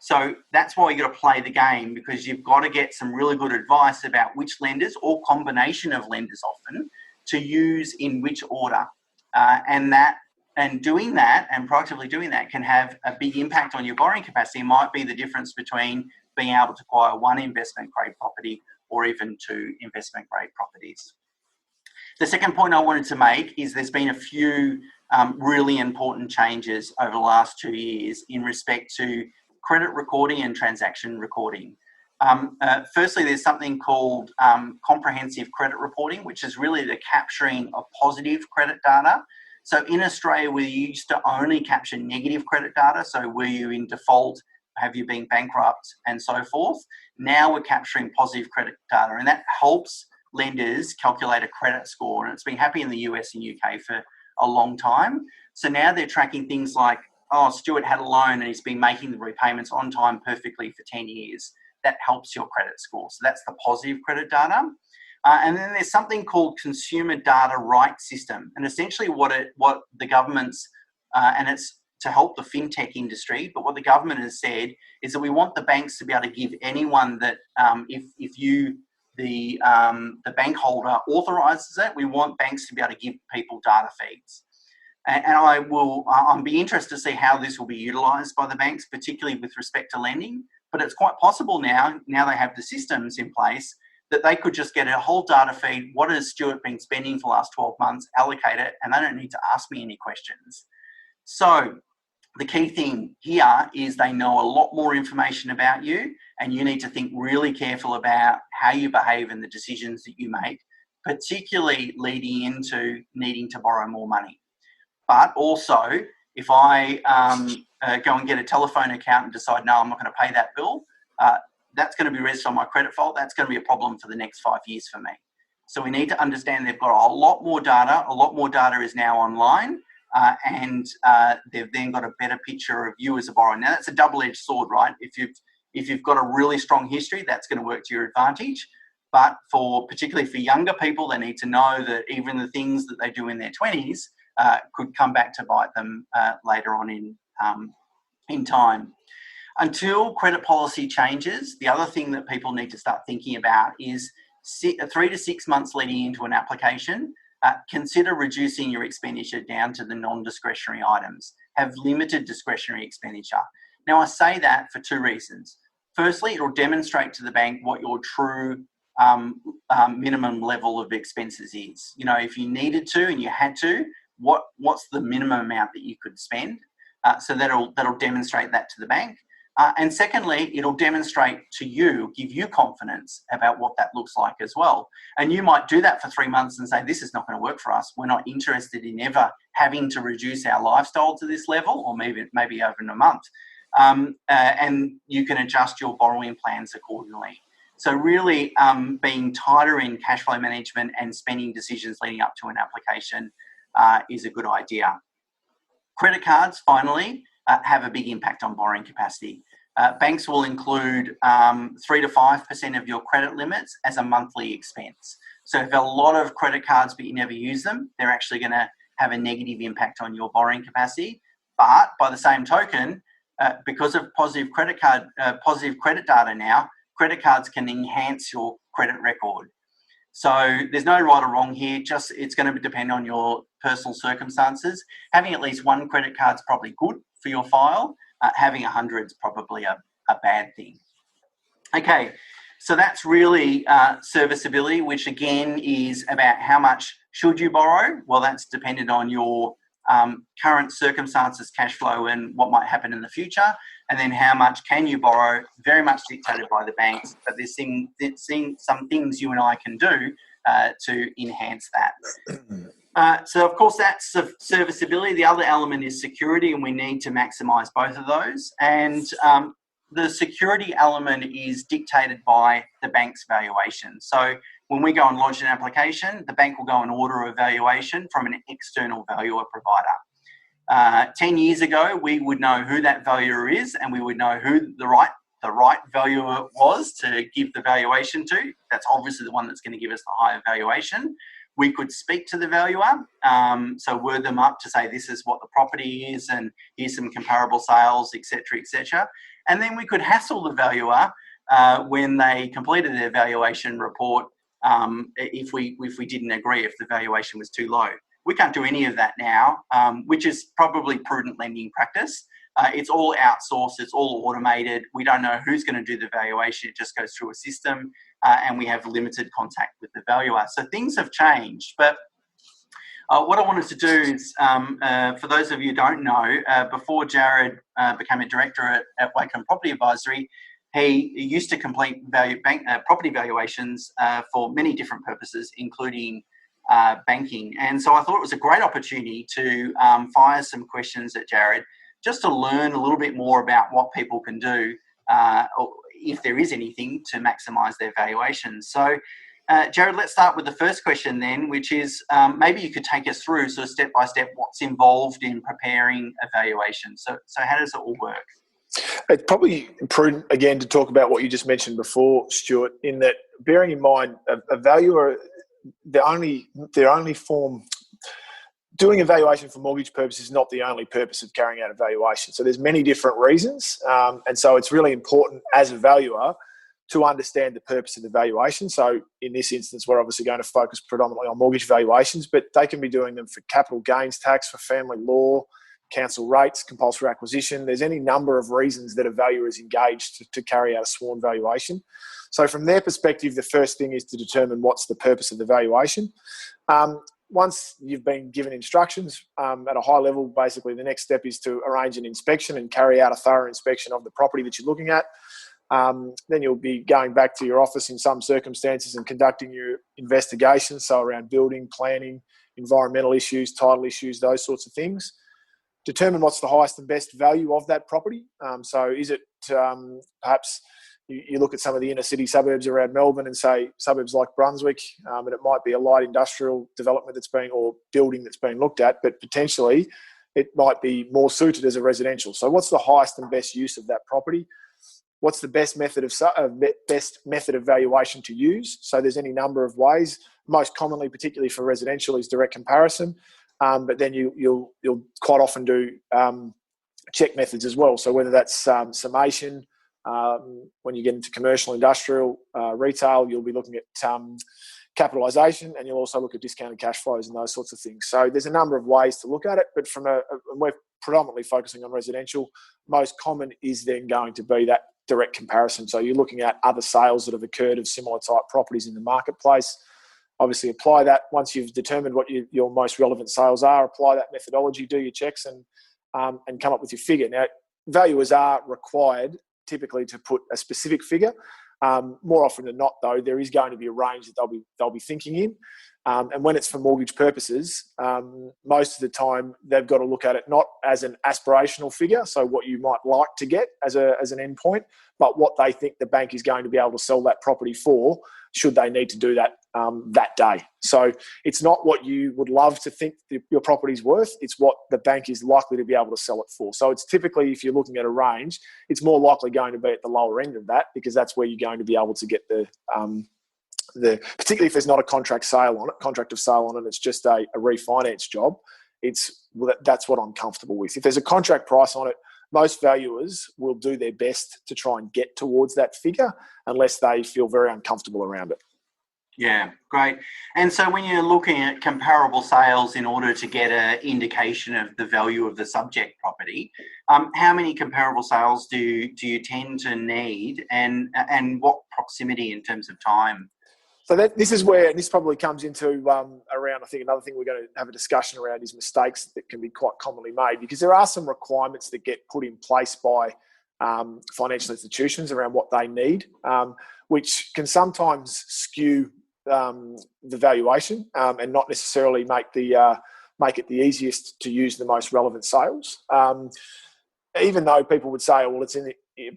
So that's why you've got to play the game, because you've got to get some really good advice about which lenders, or combination of lenders often, to use in which order. And doing that, and proactively doing that, can have a big impact on your borrowing capacity. It might be the difference between being able to acquire one investment grade property or even two investment grade properties. The second point I wanted to make is there's been a few really important changes over the last 2 years in respect to credit recording and transaction recording. Firstly, there's something called comprehensive credit reporting, which is really the capturing of positive credit data. So in Australia, we used to only capture negative credit data. So were you in default? Have you been bankrupt? And so forth. Now we're capturing positive credit data, and that helps lenders calculate a credit score. And it's been happening in the US and UK for a long time. So now they're tracking things like oh, Stuart had a loan and he's been making the repayments on time perfectly for 10 years. That helps your credit score. So that's the positive credit data. And then there's something called Consumer Data Rights System. And essentially what the government's, and it's to help the fintech industry, but what the government has said is that we want the banks to be able to give anyone that, if you, the bank holder authorises it, we want banks to be able to give people data feeds. And I'm be interested to see how this will be utilised by the banks, particularly with respect to lending. But it's quite possible now they have the systems in place, that they could just get a whole data feed. What has Stuart been spending for the last 12 months, allocate it, and they don't need to ask me any questions. So the key thing here is they know a lot more information about you, and you need to think really careful about how you behave and the decisions that you make, particularly leading into needing to borrow more money. But also, if I go and get a telephone account and decide, no, I'm not going to pay that bill, that's going to be registered on my credit file. That's going to be a problem for the next 5 years for me. So we need to understand they've got a lot more data. A lot more data is now online, and they've then got a better picture of you as a borrower. Now, that's a double-edged sword, right? If you've got a really strong history, that's going to work to your advantage. But particularly for younger people, they need to know that even the things that they do in their 20s could come back to bite them later on in time. Until credit policy changes, the other thing that people need to start thinking about is 3 to 6 months leading into an application, consider reducing your expenditure down to the non-discretionary items. Have limited discretionary expenditure. Now, I say that for 2 reasons. Firstly, it will demonstrate to the bank what your true minimum level of expenses is. You know, if you needed to and you had to, what's the minimum amount that you could spend? So that'll demonstrate that to the bank. And secondly, it'll demonstrate to you, give you confidence about what that looks like as well. And you might do that for 3 months and say, this is not going to work for us. We're not interested in ever having to reduce our lifestyle to this level, or maybe over in a month. And you can adjust your borrowing plans accordingly. So really being tighter in cash flow management and spending decisions leading up to an application is a good idea. Credit cards, finally, have a big impact on borrowing capacity. Banks will include 3 to 5% of your credit limits as a monthly expense. So if you have a lot of credit cards but you never use them, they're actually going to have a negative impact on your borrowing capacity. But by the same token, because of positive credit data now, credit cards can enhance your credit record. So there's no right or wrong here, just it's going to depend on your personal circumstances. Having at least 1 credit card is probably good for your file. Having 100 is probably a bad thing. Okay, so that's really serviceability, which again is about how much should you borrow? Well, that's dependent on your current circumstances, cash flow, and what might happen in the future. And then how much can you borrow? Very much dictated by the banks, but there's some things you and I can do to enhance that. So, of course, that's serviceability. The other element is security, and we need to maximise both of those. And the security element is dictated by the bank's valuation. So when we go and lodge an application, the bank will go and order a valuation from an external valuer provider. 10 years ago, we would know who that valuer is, and we would know who the right valuer was to give the valuation to. That's obviously the one that's going to give us the higher valuation. We could speak to the valuer, so word them up to say this is what the property is and here's some comparable sales, etc., etc. And then we could hassle the valuer when they completed their valuation report if we didn't agree, if the valuation was too low. We can't do any of that now, which is probably prudent lending practice. It's all outsourced, it's all automated. We don't know who's going to do the valuation. It just goes through a system, and we have limited contact with the valuer. So things have changed. But what I wanted to do is, for those of you who don't know, before Jared became a director at Wakem Property Advisory, he used to complete property valuations for many different purposes, including banking. And so I thought it was a great opportunity to fire some questions at Jared, just to learn a little bit more about what people can do, or if there is anything, to maximise their valuations. So Jared, let's start with the first question then, which is maybe you could take us through sort of step by step what's involved in preparing a valuation. So how does it all work? It's probably prudent, again, to talk about what you just mentioned before, Stuart, in that bearing in mind a valuer, their only form, doing a valuation for mortgage purposes is not the only purpose of carrying out a valuation. So there's many different reasons. And so it's really important as a valuer to understand the purpose of the valuation. So in this instance, we're obviously going to focus predominantly on mortgage valuations, but they can be doing them for capital gains tax, for family law, council rates, compulsory acquisition. There's any number of reasons that a valuer is engaged to carry out a sworn valuation. So from their perspective, the first thing is to determine what's the purpose of the valuation. Once you've been given instructions at a high level, basically the next step is to arrange an inspection and carry out a thorough inspection of the property that you're looking at. Then you'll be going back to your office in some circumstances and conducting your investigation, so around building, planning, environmental issues, title issues, those sorts of things. Determine what's the highest and best value of that property. So is it perhaps you look at some of the inner city suburbs around Melbourne and say suburbs like Brunswick, and it might be a light industrial development or building that's being looked at, but potentially it might be more suited as a residential. So what's the highest and best use of that property? What's the best method of valuation to use? So there's any number of ways. Most commonly, particularly for residential, is direct comparison. But then you'll quite often do check methods as well. So whether that's summation, when you get into commercial, industrial, retail, you'll be looking at capitalisation, and you'll also look at discounted cash flows and those sorts of things. So there's a number of ways to look at it, but we're predominantly focusing on residential. Most common is then going to be that direct comparison. So you're looking at other sales that have occurred of similar type properties in the marketplace. Obviously, apply that once you've determined what your most relevant sales are. Apply that methodology, do your checks, and come up with your figure. Now, valuers are required typically to put a specific figure. More often than not, though, there is going to be a range that they'll be thinking in. And when it's for mortgage purposes, most of the time they've got to look at it not as an aspirational figure, so what you might like to get as an end point, but what they think the bank is going to be able to sell that property for, should they need to do that that day. So it's not what you would love to think your property's worth, it's what the bank is likely to be able to sell it for. So it's typically, if you're looking at a range, it's more likely going to be at the lower end of that, because that's where you're going to be able to get the particularly if there's not a contract of sale on it, it's just a refinance job. That's what I'm comfortable with. If there's a contract price on it, most valuers will do their best to try and get towards that figure unless they feel very uncomfortable around it. Yeah, great. And so when you're looking at comparable sales in order to get an indication of the value of the subject property, how many comparable sales do you tend to need, and what proximity in terms of time? So this is where, and this probably comes into around, I think another thing we're going to have a discussion around is mistakes that can be quite commonly made, because there are some requirements that get put in place by financial institutions around what they need, which can sometimes skew the valuation and not necessarily make it the easiest to use the most relevant sales. Even though people would say, well, it's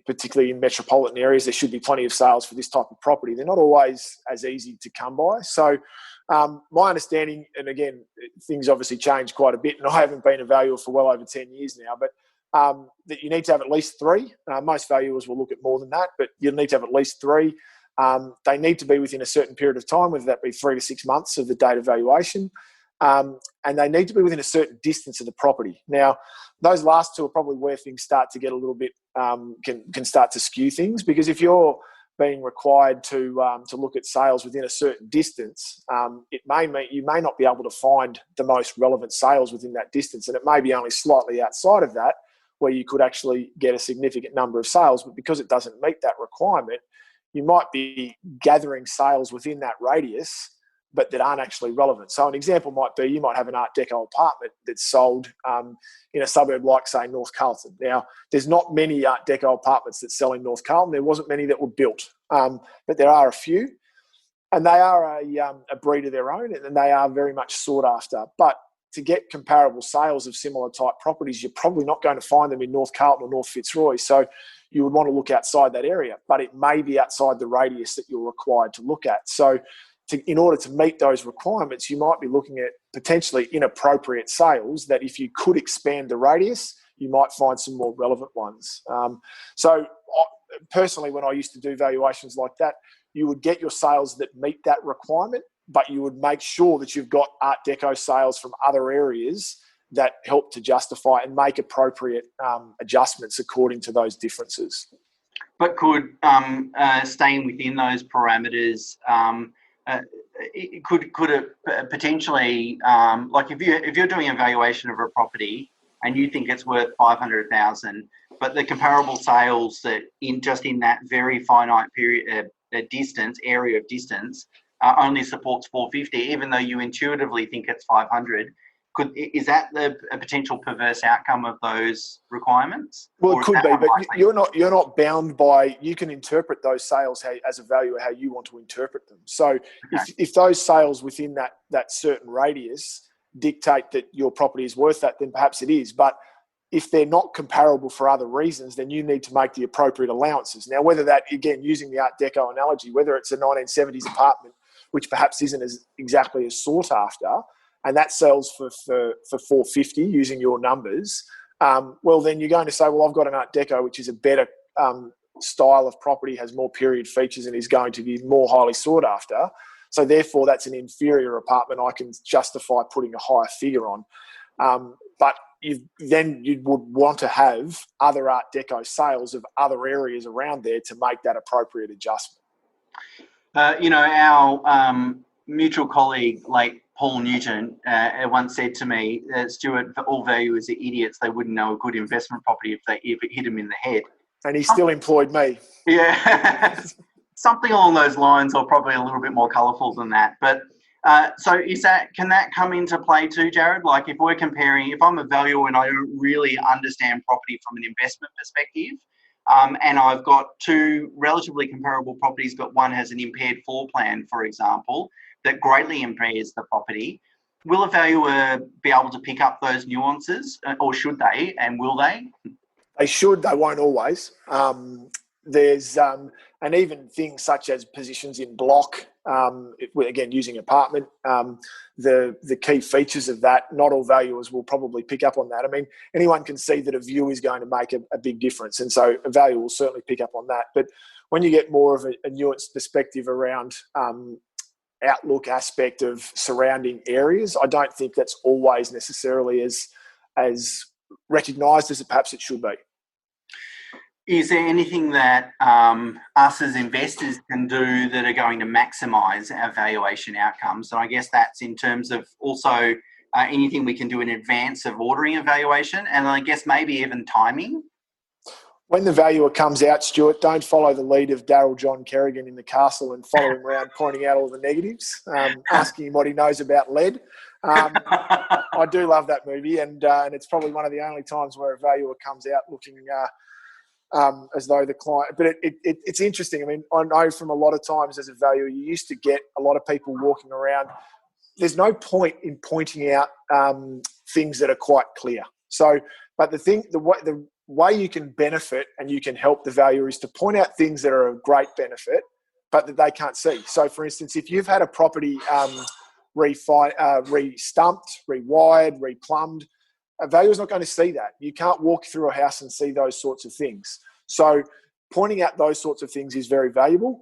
particularly in metropolitan areas, there should be plenty of sales for this type of property. They're not always as easy to come by. So my understanding, and again, things obviously change quite a bit, and I haven't been a valuer for well over 10 years now, but that you need to have at least 3. Most valuers will look at more than that, but you'll need to have at least 3. They need to be within a certain period of time, whether that be 3 to 6 months of the date of valuation. And they need to be within a certain distance of the property. Now, those last 2 are probably where things start to get a little bit, can start to skew things, because if you're being required to look at sales within a certain distance, it may mean you may not be able to find the most relevant sales within that distance, and it may be only slightly outside of that where you could actually get a significant number of sales, but because it doesn't meet that requirement, you might be gathering sales within that radius but that aren't actually relevant. So an example might be, you might have an Art Deco apartment that's sold in a suburb like, say, North Carlton. Now, there's not many Art Deco apartments that sell in North Carlton. There wasn't many that were built, but there are a few, and they are a breed of their own, and they are very much sought after. But to get comparable sales of similar type properties, you're probably not going to find them in North Carlton or North Fitzroy. So you would want to look outside that area, but it may be outside the radius that you're required to look at. So in order to meet those requirements, you might be looking at potentially inappropriate sales that if you could expand the radius, you might find some more relevant ones. So personally, when I used to do valuations like that, you would get your sales that meet that requirement, but you would make sure that you've got Art Deco sales from other areas that help to justify and make appropriate adjustments according to those differences. But could staying within those parameters, could it potentially, like if you're doing a valuation of a property and you think it's worth 500,000, but the comparable sales that in that very finite period area of distance only supports 450, even though you intuitively think it's 500. Is that a potential perverse outcome of those requirements? Well, it could be, but you're not bound by. You can interpret those sales as a valuer how you want to interpret them. So if those sales within that certain radius dictate that your property is worth that, then perhaps it is. But if they're not comparable for other reasons, then you need to make the appropriate allowances. Now, whether that, again, using the Art Deco analogy, whether it's a 1970s apartment, which perhaps isn't exactly as sought after, and that sells for 450 using your numbers, well, then you're going to say, well, I've got an Art Deco, which is a better style of property, has more period features, and is going to be more highly sought after. So therefore, that's an inferior apartment I can justify putting a higher figure on. But you would want to have other Art Deco sales of other areas around there to make that appropriate adjustment. Our mutual colleague, like Paul Newton, once said to me, Stuart, all valuers are idiots. They wouldn't know a good investment property if it hit them in the head. And he still employed me. Yeah, something along those lines, or probably a little bit more colourful than that. But so can that come into play too, Jared? Like if I'm a valuer and I don't really understand property from an investment perspective, and I've got two relatively comparable properties, but one has an impaired floor plan, for example, that greatly impairs the property, will a valuer be able to pick up those nuances, or should they, and will they? They should, they won't always. There's and even things such as positions in block, again, using apartment, the key features of that, not all valuers will probably pick up on that. I mean, anyone can see that a view is going to make a big difference, and so a valuer will certainly pick up on that. But when you get more of a nuanced perspective around outlook aspect of surrounding areas, I don't think that's always necessarily as recognised as perhaps it should be. Is there anything that us as investors can do that are going to maximise our valuation outcomes? And I guess that's in terms of also anything we can do in advance of ordering a valuation, and I guess maybe even timing. When the valuer comes out, Stuart, don't follow the lead of Daryl John Kerrigan in The Castle and follow him around pointing out all the negatives, asking him what he knows about lead. I do love that movie, and it's probably one of the only times where a valuer comes out looking as though the client... But it's interesting. I mean, I know from a lot of times as a valuer, you used to get a lot of people walking around. There's no point in pointing out things that are quite clear. So, but the way you can benefit and you can help the valuer is to point out things that are of great benefit, but that they can't see. So, for instance, if you've had a property re-stumped, rewired, replumbed, a valuer's not going to see that. You can't walk through a house and see those sorts of things. So pointing out those sorts of things is very valuable.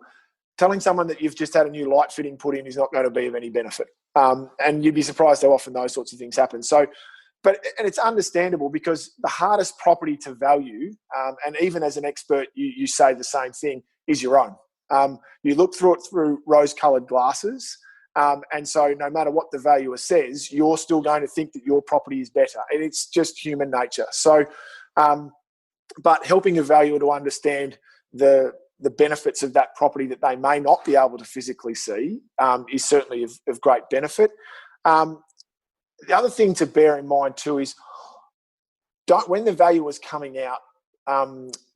Telling someone that you've just had a new light fitting put in is not going to be of any benefit. And you'd be surprised how often those sorts of things happen. So, and it's understandable because the hardest property to value, and even as an expert, you say the same thing, is your own. You look through it through rose-coloured glasses. And so no matter what the valuer says, you're still going to think that your property is better. And it's just human nature. So, but helping a valuer to understand the benefits of that property that they may not be able to physically see is certainly of great benefit. The other thing to bear in mind too is when the valuer's coming out,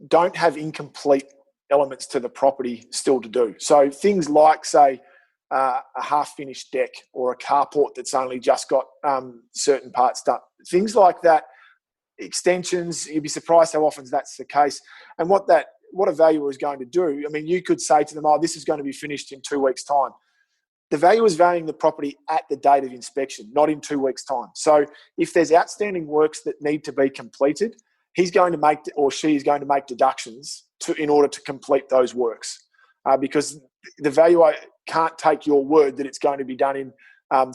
don't have incomplete elements to the property still to do. So things like, say, a half-finished deck or a carport that's only just got certain parts done. Things like that, extensions, you'd be surprised how often that's the case. And what a valuer is going to do, I mean, you could say to them, oh, this is going to be finished in 2 weeks' time. the valuer is valuing the property at the date of inspection, not in 2 weeks' time. So if there's outstanding works that need to be completed, he's going to make, or she is going to make deductions in order to complete those works, because the valuer can't take your word that it's going to be done in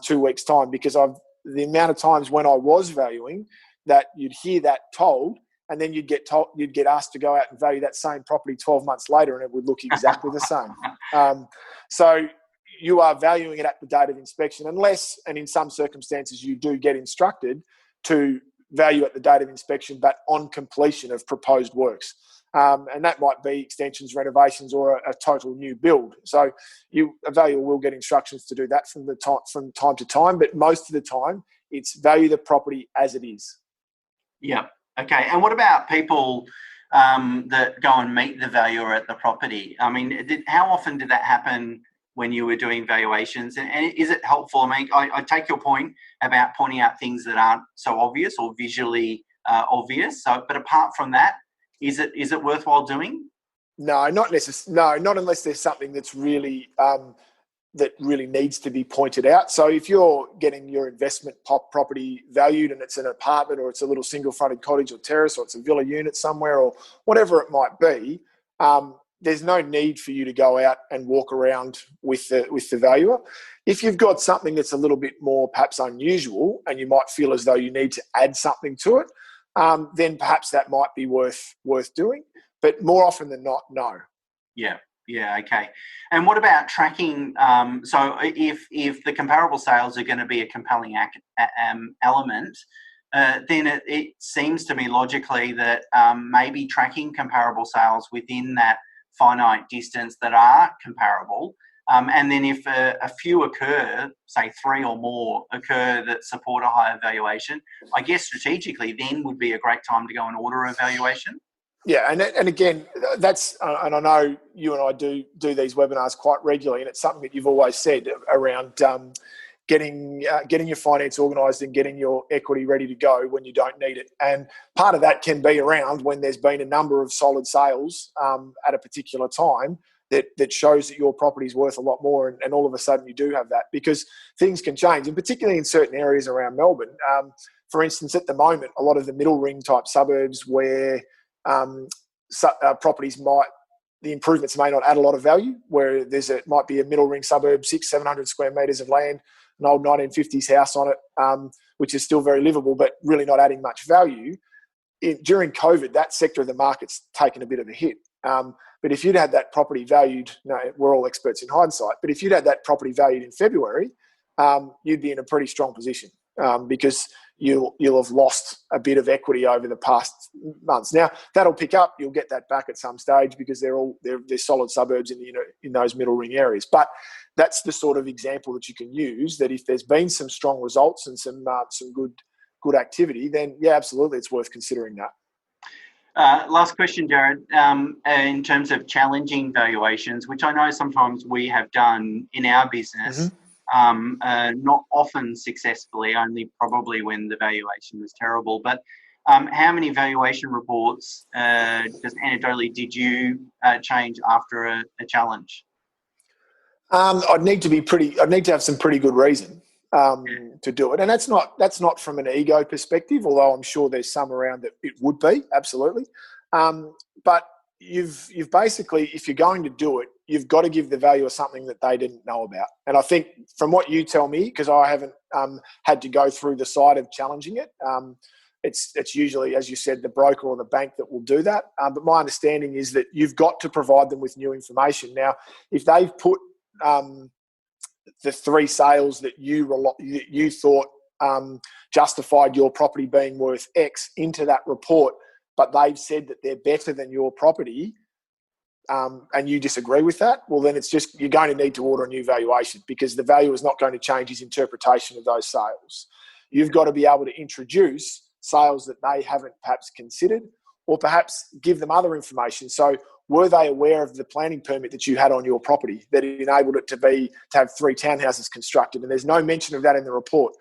2 weeks' time. Because the amount of times when I was valuing that, you'd hear that told, and then you'd get asked to go out and value that same property 12 months later, and it would look exactly the same. So you are valuing it at the date of inspection, unless, and in some circumstances, you do get instructed to value at the date of inspection, but on completion of proposed works. And that might be extensions, renovations, or a total new build. So a valuer will get instructions to do that from time to time, but most of the time it's value the property as it is. Yeah. Okay. And what about people that go and meet the valuer at the property? I mean, how often did that happen when you were doing valuations? And is it helpful? I mean, I take your point about pointing out things that aren't so obvious or visually obvious. So, but apart from that, is it worthwhile doing? No, not necessarily. No, not unless there's something that's really that really needs to be pointed out. So if you're getting your investment property valued and it's an apartment, or it's a little single-fronted cottage or terrace, or it's a villa unit somewhere, or whatever it might be, there's no need for you to go out and walk around with the valuer. If you've got something that's a little bit more perhaps unusual, and you might feel as though you need to add something to it, then perhaps that might be worth doing. But more often than not, no. Yeah, okay. And what about tracking? So if the comparable sales are going to be a compelling element, then it seems to me logically that maybe tracking comparable sales within that finite distance that are comparable, and then if a few occur, say 3 or more occur that support a higher valuation, I guess strategically then would be a great time to go and order a valuation. Yeah, and again, that's and I know you and I do these webinars quite regularly, and it's something that you've always said around getting your finance organised and getting your equity ready to go when you don't need it. And part of that can be around when there's been a number of solid sales at a particular time that shows that your property is worth a lot more, and all of a sudden you do have that, because things can change, and particularly in certain areas around Melbourne. For instance, at the moment, a lot of the middle ring type suburbs where properties the improvements may not add a lot of value, where might be a middle ring suburb, 600-700 square metres of land, an old 1950s house on it, which is still very livable, but really not adding much value. During COVID, that sector of the market's taken a bit of a hit. But if you'd had that property valued, we're all experts in hindsight, but if you'd had that property valued in February, you'd be in a pretty strong position, because you'll have lost a bit of equity over the past months. Now that'll pick up. You'll get that back at some stage, because they're solid suburbs in those middle ring areas. But that's the sort of example that you can use. That if there's been some strong results and some good activity, then yeah, absolutely, it's worth considering that. Last question, Jared. In terms of challenging valuations, which I know sometimes we have done in our business. Mm-hmm. Not often successfully, only probably when the valuation was terrible. But how many valuation reports, just anecdotally, did you change after a challenge? I'd need to have some pretty good reason to do it, and that's not from an ego perspective, although I'm sure there's some around that it would be, absolutely. But you've basically, if you're going to do it, you've got to give the valuer something that they didn't know about. And I think from what you tell me, because I haven't had to go through the side of challenging it, it's usually, as you said, the broker or the bank that will do that. But my understanding is that you've got to provide them with new information. Now, if they've put the 3 sales that you thought justified your property being worth X into that report, but they've said that they're better than your property, and you disagree with that, well, then it's just, you're going to need to order a new valuation, because the valuer is not going to change his interpretation of those sales. You've got to be able to introduce sales that they haven't perhaps considered, or perhaps give them other information. So were they aware of the planning permit that you had on your property that enabled it to have 3 townhouses constructed? And there's no mention of that in the report.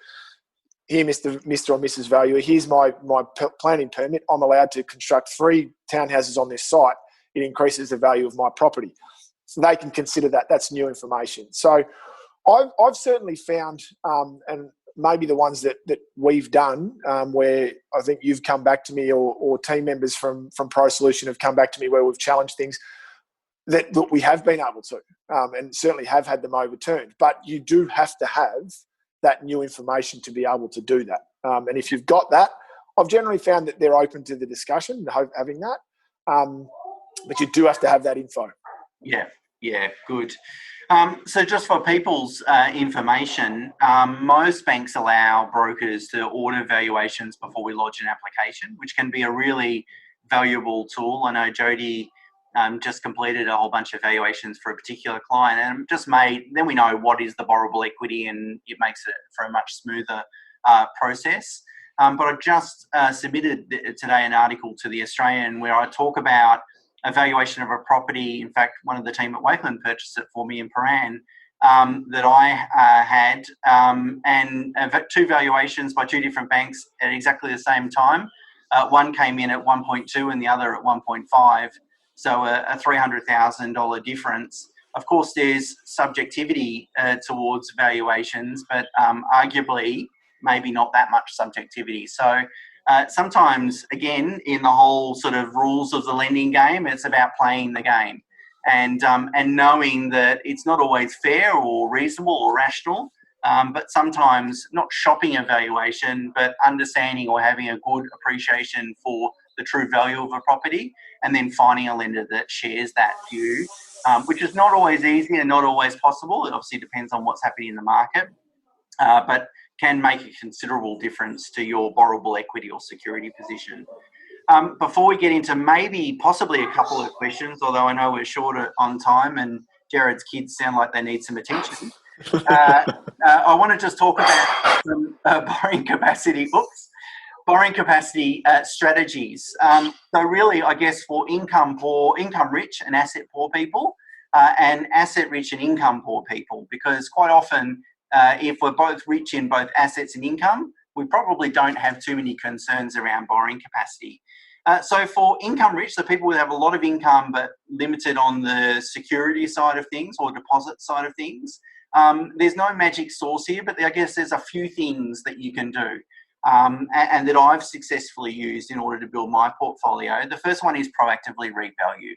Here, Mr. or Mrs. Valuer, here's my planning permit. I'm allowed to construct 3 townhouses on this site. It increases the value of my property. So they can consider that. That's new information. So I've certainly found, and maybe the ones that we've done, where I think you've come back to me, or team members from Pro Solution have come back to me, where we've challenged things that we have been able to, and certainly have had them overturned. But you do have to have that new information to be able to do that. And if you've got that, I've generally found that they're open to the discussion, having that. But you do have to have that info. Yeah, good. So just for people's information, most banks allow brokers to order valuations before we lodge an application, which can be a really valuable tool. I know Jody just completed a whole bunch of valuations for a particular client, and then we know what is the borrowable equity, and it makes it for a much smoother process. But I just submitted today an article to the Australian where I talk about a valuation of a property. In fact, one of the team at Wakeland purchased it for me in Paran, that I had, and two valuations by two different banks at exactly the same time. One came in at 1.2 and the other at 1.5. So a $300,000 difference. Of course, there's subjectivity towards valuations, but arguably maybe not that much subjectivity. So sometimes, again, in the whole sort of rules of the lending game, it's about playing the game and knowing that it's not always fair or reasonable or rational, but sometimes not shopping a valuation, but understanding or having a good appreciation for the true value of a property, and then finding a lender that shares that view, which is not always easy and not always possible. It obviously depends on what's happening in the market, but can make a considerable difference to your borrowable equity or security position. Before we get into possibly a couple of questions, although I know we're short on time and Jared's kids sound like they need some attention, I want to just talk about some borrowing capacity. Borrowing capacity strategies. So really, I guess for income rich and asset poor people, and asset rich and income poor people, because quite often, if we're both rich in both assets and income, we probably don't have too many concerns around borrowing capacity. So for income rich, the people who have a lot of income but limited on the security side of things or deposit side of things, there's no magic sauce here, but I guess there's a few things that you can do. And that I've successfully used in order to build my portfolio. The first one is proactively revalue.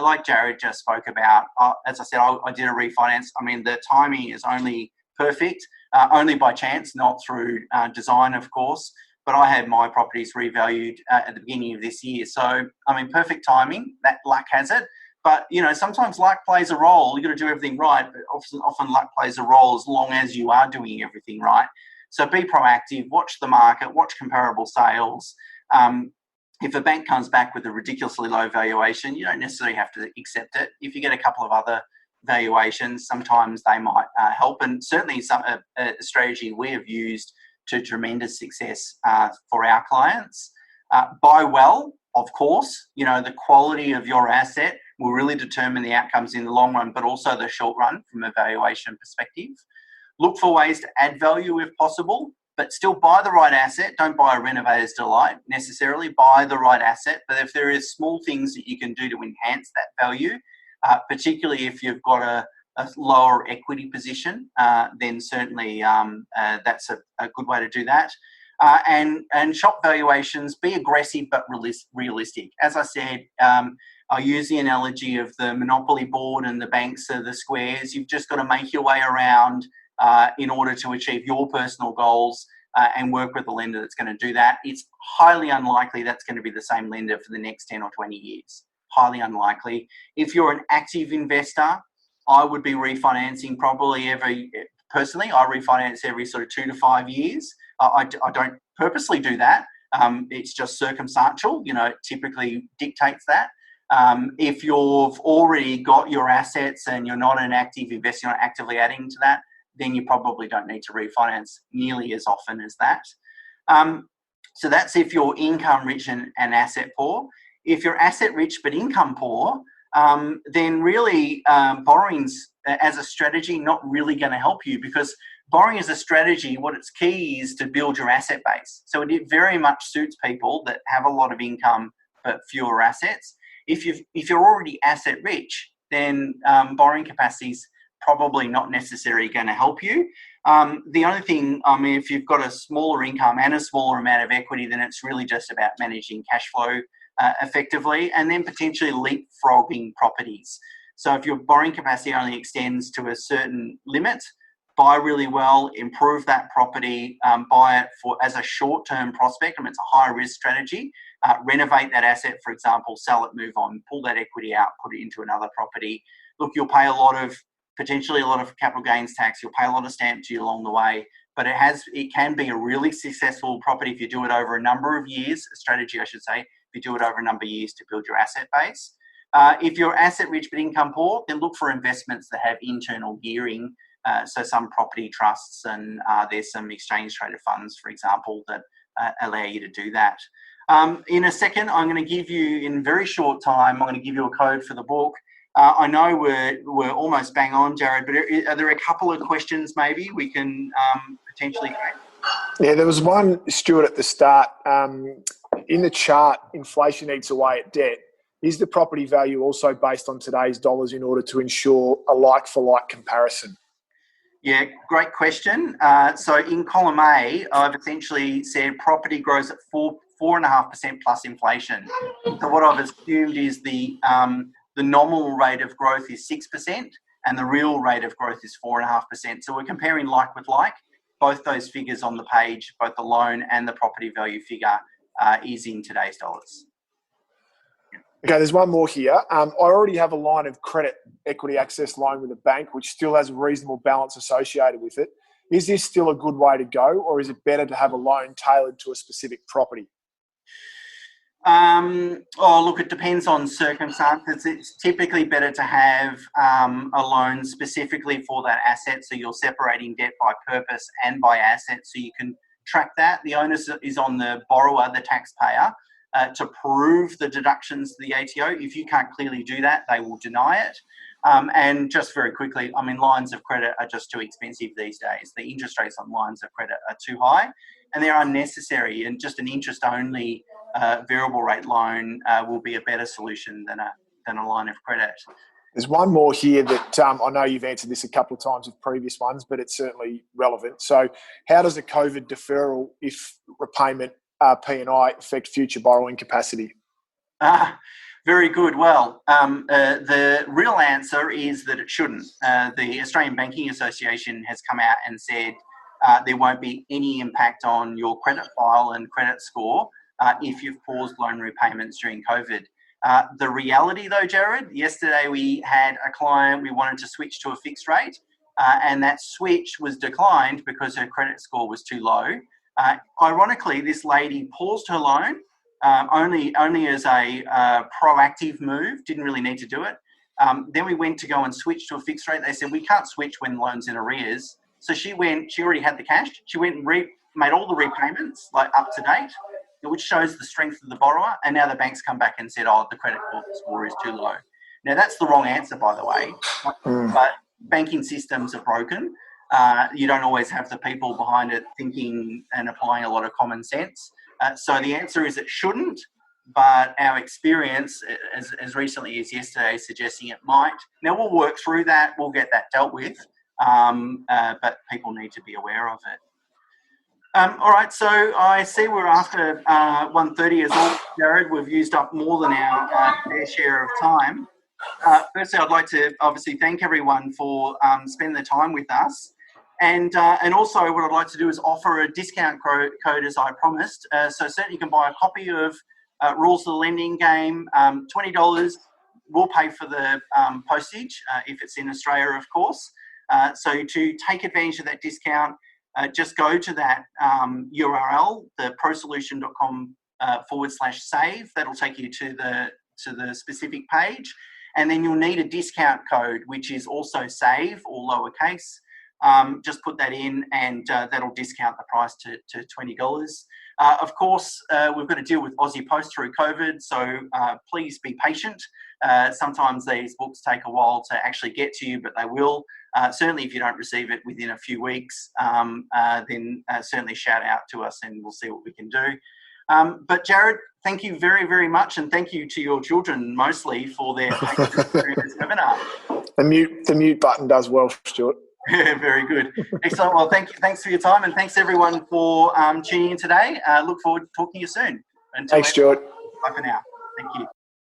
Like Jared just spoke about, as I said, I did a refinance. I mean, the timing is only perfect, only by chance, not through design, of course. But I had my properties revalued at the beginning of this year. So, I mean, perfect timing, that luck has it. But, sometimes luck plays a role. You've got to do everything right, but often luck plays a role as long as you are doing everything right. So be proactive, watch the market, watch comparable sales. If a bank comes back with a ridiculously low valuation, you don't necessarily have to accept it. If you get a couple of other valuations, sometimes they might help. And certainly a strategy we have used to tremendous success for our clients. Buy well, of course. The quality of your asset will really determine the outcomes in the long run, but also the short run from a valuation perspective. Look for ways to add value if possible, but still buy the right asset. Don't buy a renovator's delight necessarily. Buy the right asset. But if there is small things that you can do to enhance that value, particularly if you've got a lower equity position, then certainly that's a good way to do that. And shop valuations, be aggressive but realistic. As I said, I use the analogy of the Monopoly board and the banks are the squares. You've just got to make your way around in order to achieve your personal goals and work with a lender that's going to do that. It's highly unlikely that's going to be the same lender for the next 10 or 20 years. Highly unlikely. If you're an active investor, I would be refinancing probably personally, I refinance every sort of 2 to 5 years. I don't purposely do that. It's just circumstantial, it typically dictates that. If you've already got your assets and you're not an active investor, you're not actively adding to that, then you probably don't need to refinance nearly as often as that. So that's if you're income rich and asset poor. If you're asset rich but income poor, then really borrowing's as a strategy not really going to help you, because borrowing as a strategy, what its key is to build your asset base. So it very much suits people that have a lot of income but fewer assets. If you're already asset rich, then borrowing capacity's probably not necessarily going to help you. The only thing, if you've got a smaller income and a smaller amount of equity, then it's really just about managing cash flow effectively, and then potentially leapfrogging properties. So if your borrowing capacity only extends to a certain limit, buy really well, improve that property, buy it as a short-term prospect. It's a high-risk strategy. Renovate that asset, for example, sell it, move on, pull that equity out, put it into another property. Look, you'll pay potentially a lot of capital gains tax. You'll pay a lot of stamp duty along the way, but it can be a really successful property if you do it over a number of years, a strategy, I should say, if you do it over a number of years to build your asset base. If you're asset rich but income poor, then look for investments that have internal gearing. So some property trusts, and there's some exchange traded funds, for example, that allow you to do that. In a second, I'm going to give you, in very short time, I'm going to give you a code for the book. I know we're almost bang on, Jared, but are there a couple of questions maybe we can potentially take? Yeah, there was one, Stuart, at the start. In the chart, inflation eats away at debt. Is the property value also based on today's dollars in order to ensure a like-for-like comparison? Yeah, great question. So in column A, I've essentially said property grows at 4.5% plus inflation. So what I've assumed is the nominal rate of growth is 6% and the real rate of growth is 4.5%. So we're comparing like with like. Both those figures on the page, both the loan and the property value figure is in today's dollars. Okay, there's one more here. I already have a line of credit equity access loan with a bank, which still has a reasonable balance associated with it. Is this still a good way to go, or is it better to have a loan tailored to a specific property? Look, it depends on circumstances. It's typically better to have a loan specifically for that asset, so you're separating debt by purpose and by asset, so you can track that. The onus is on the borrower, the taxpayer, to prove the deductions to the ATO. If you can't clearly do that, they will deny it. And just very quickly, lines of credit are just too expensive these days. The interest rates on lines of credit are too high and they're unnecessary, and just an interest-only variable rate loan will be a better solution than a line of credit. There's one more here that I know you've answered this a couple of times with previous ones, but it's certainly relevant. So how does a COVID deferral, if repayment P&I, affect future borrowing capacity? Very good. Well, the real answer is that it shouldn't. The Australian Banking Association has come out and said there won't be any impact on your credit file and credit score if you've paused loan repayments during COVID. The reality though, Jared, yesterday we had a client, we wanted to switch to a fixed rate and that switch was declined because her credit score was too low. Ironically, this lady paused her loan only as a proactive move, didn't really need to do it. Then we went to go and switch to a fixed rate. They said, we can't switch when loan's in arrears. So she already had the cash. She went and made all the repayments up to date, which shows the strength of the borrower. And now the bank's come back and said, the credit score is too low. Now that's the wrong answer, by the way, but banking systems are broken. You don't always have the people behind it thinking and applying a lot of common sense. So the answer is it shouldn't, but our experience as recently as yesterday is suggesting it might. Now we'll work through that, we'll get that dealt with, but people need to be aware of it. All right, so I see we're after 1:30 as well, Jared. We've used up more than our fair share of time. Firstly, I'd like to obviously thank everyone for spending the time with us. And also what I'd like to do is offer a discount code as I promised. So certainly you can buy a copy of Rules of the Lending Game, $20. We'll pay for the postage if it's in Australia, of course. So to take advantage of that discount, just go to that URL, the prosolution.com/save. That'll take you to the specific page. And then you'll need a discount code, which is also save or lowercase. Just put that in and that'll discount the price to $20. Of course, we've got to deal with Aussie Post through COVID, so please be patient. Sometimes these books take a while to actually get to you, but they will. Certainly if you don't receive it within a few weeks, then certainly shout out to us and we'll see what we can do. But Jared, thank you very, very much, and thank you to your children mostly for their patience during this webinar. The mute button does well, Stuart. Yeah, very good. Excellent. Well, thanks for your time, and thanks everyone for tuning in today. Look forward to talking to you soon. Until Thanks, Stuart. bye for now. Thank you.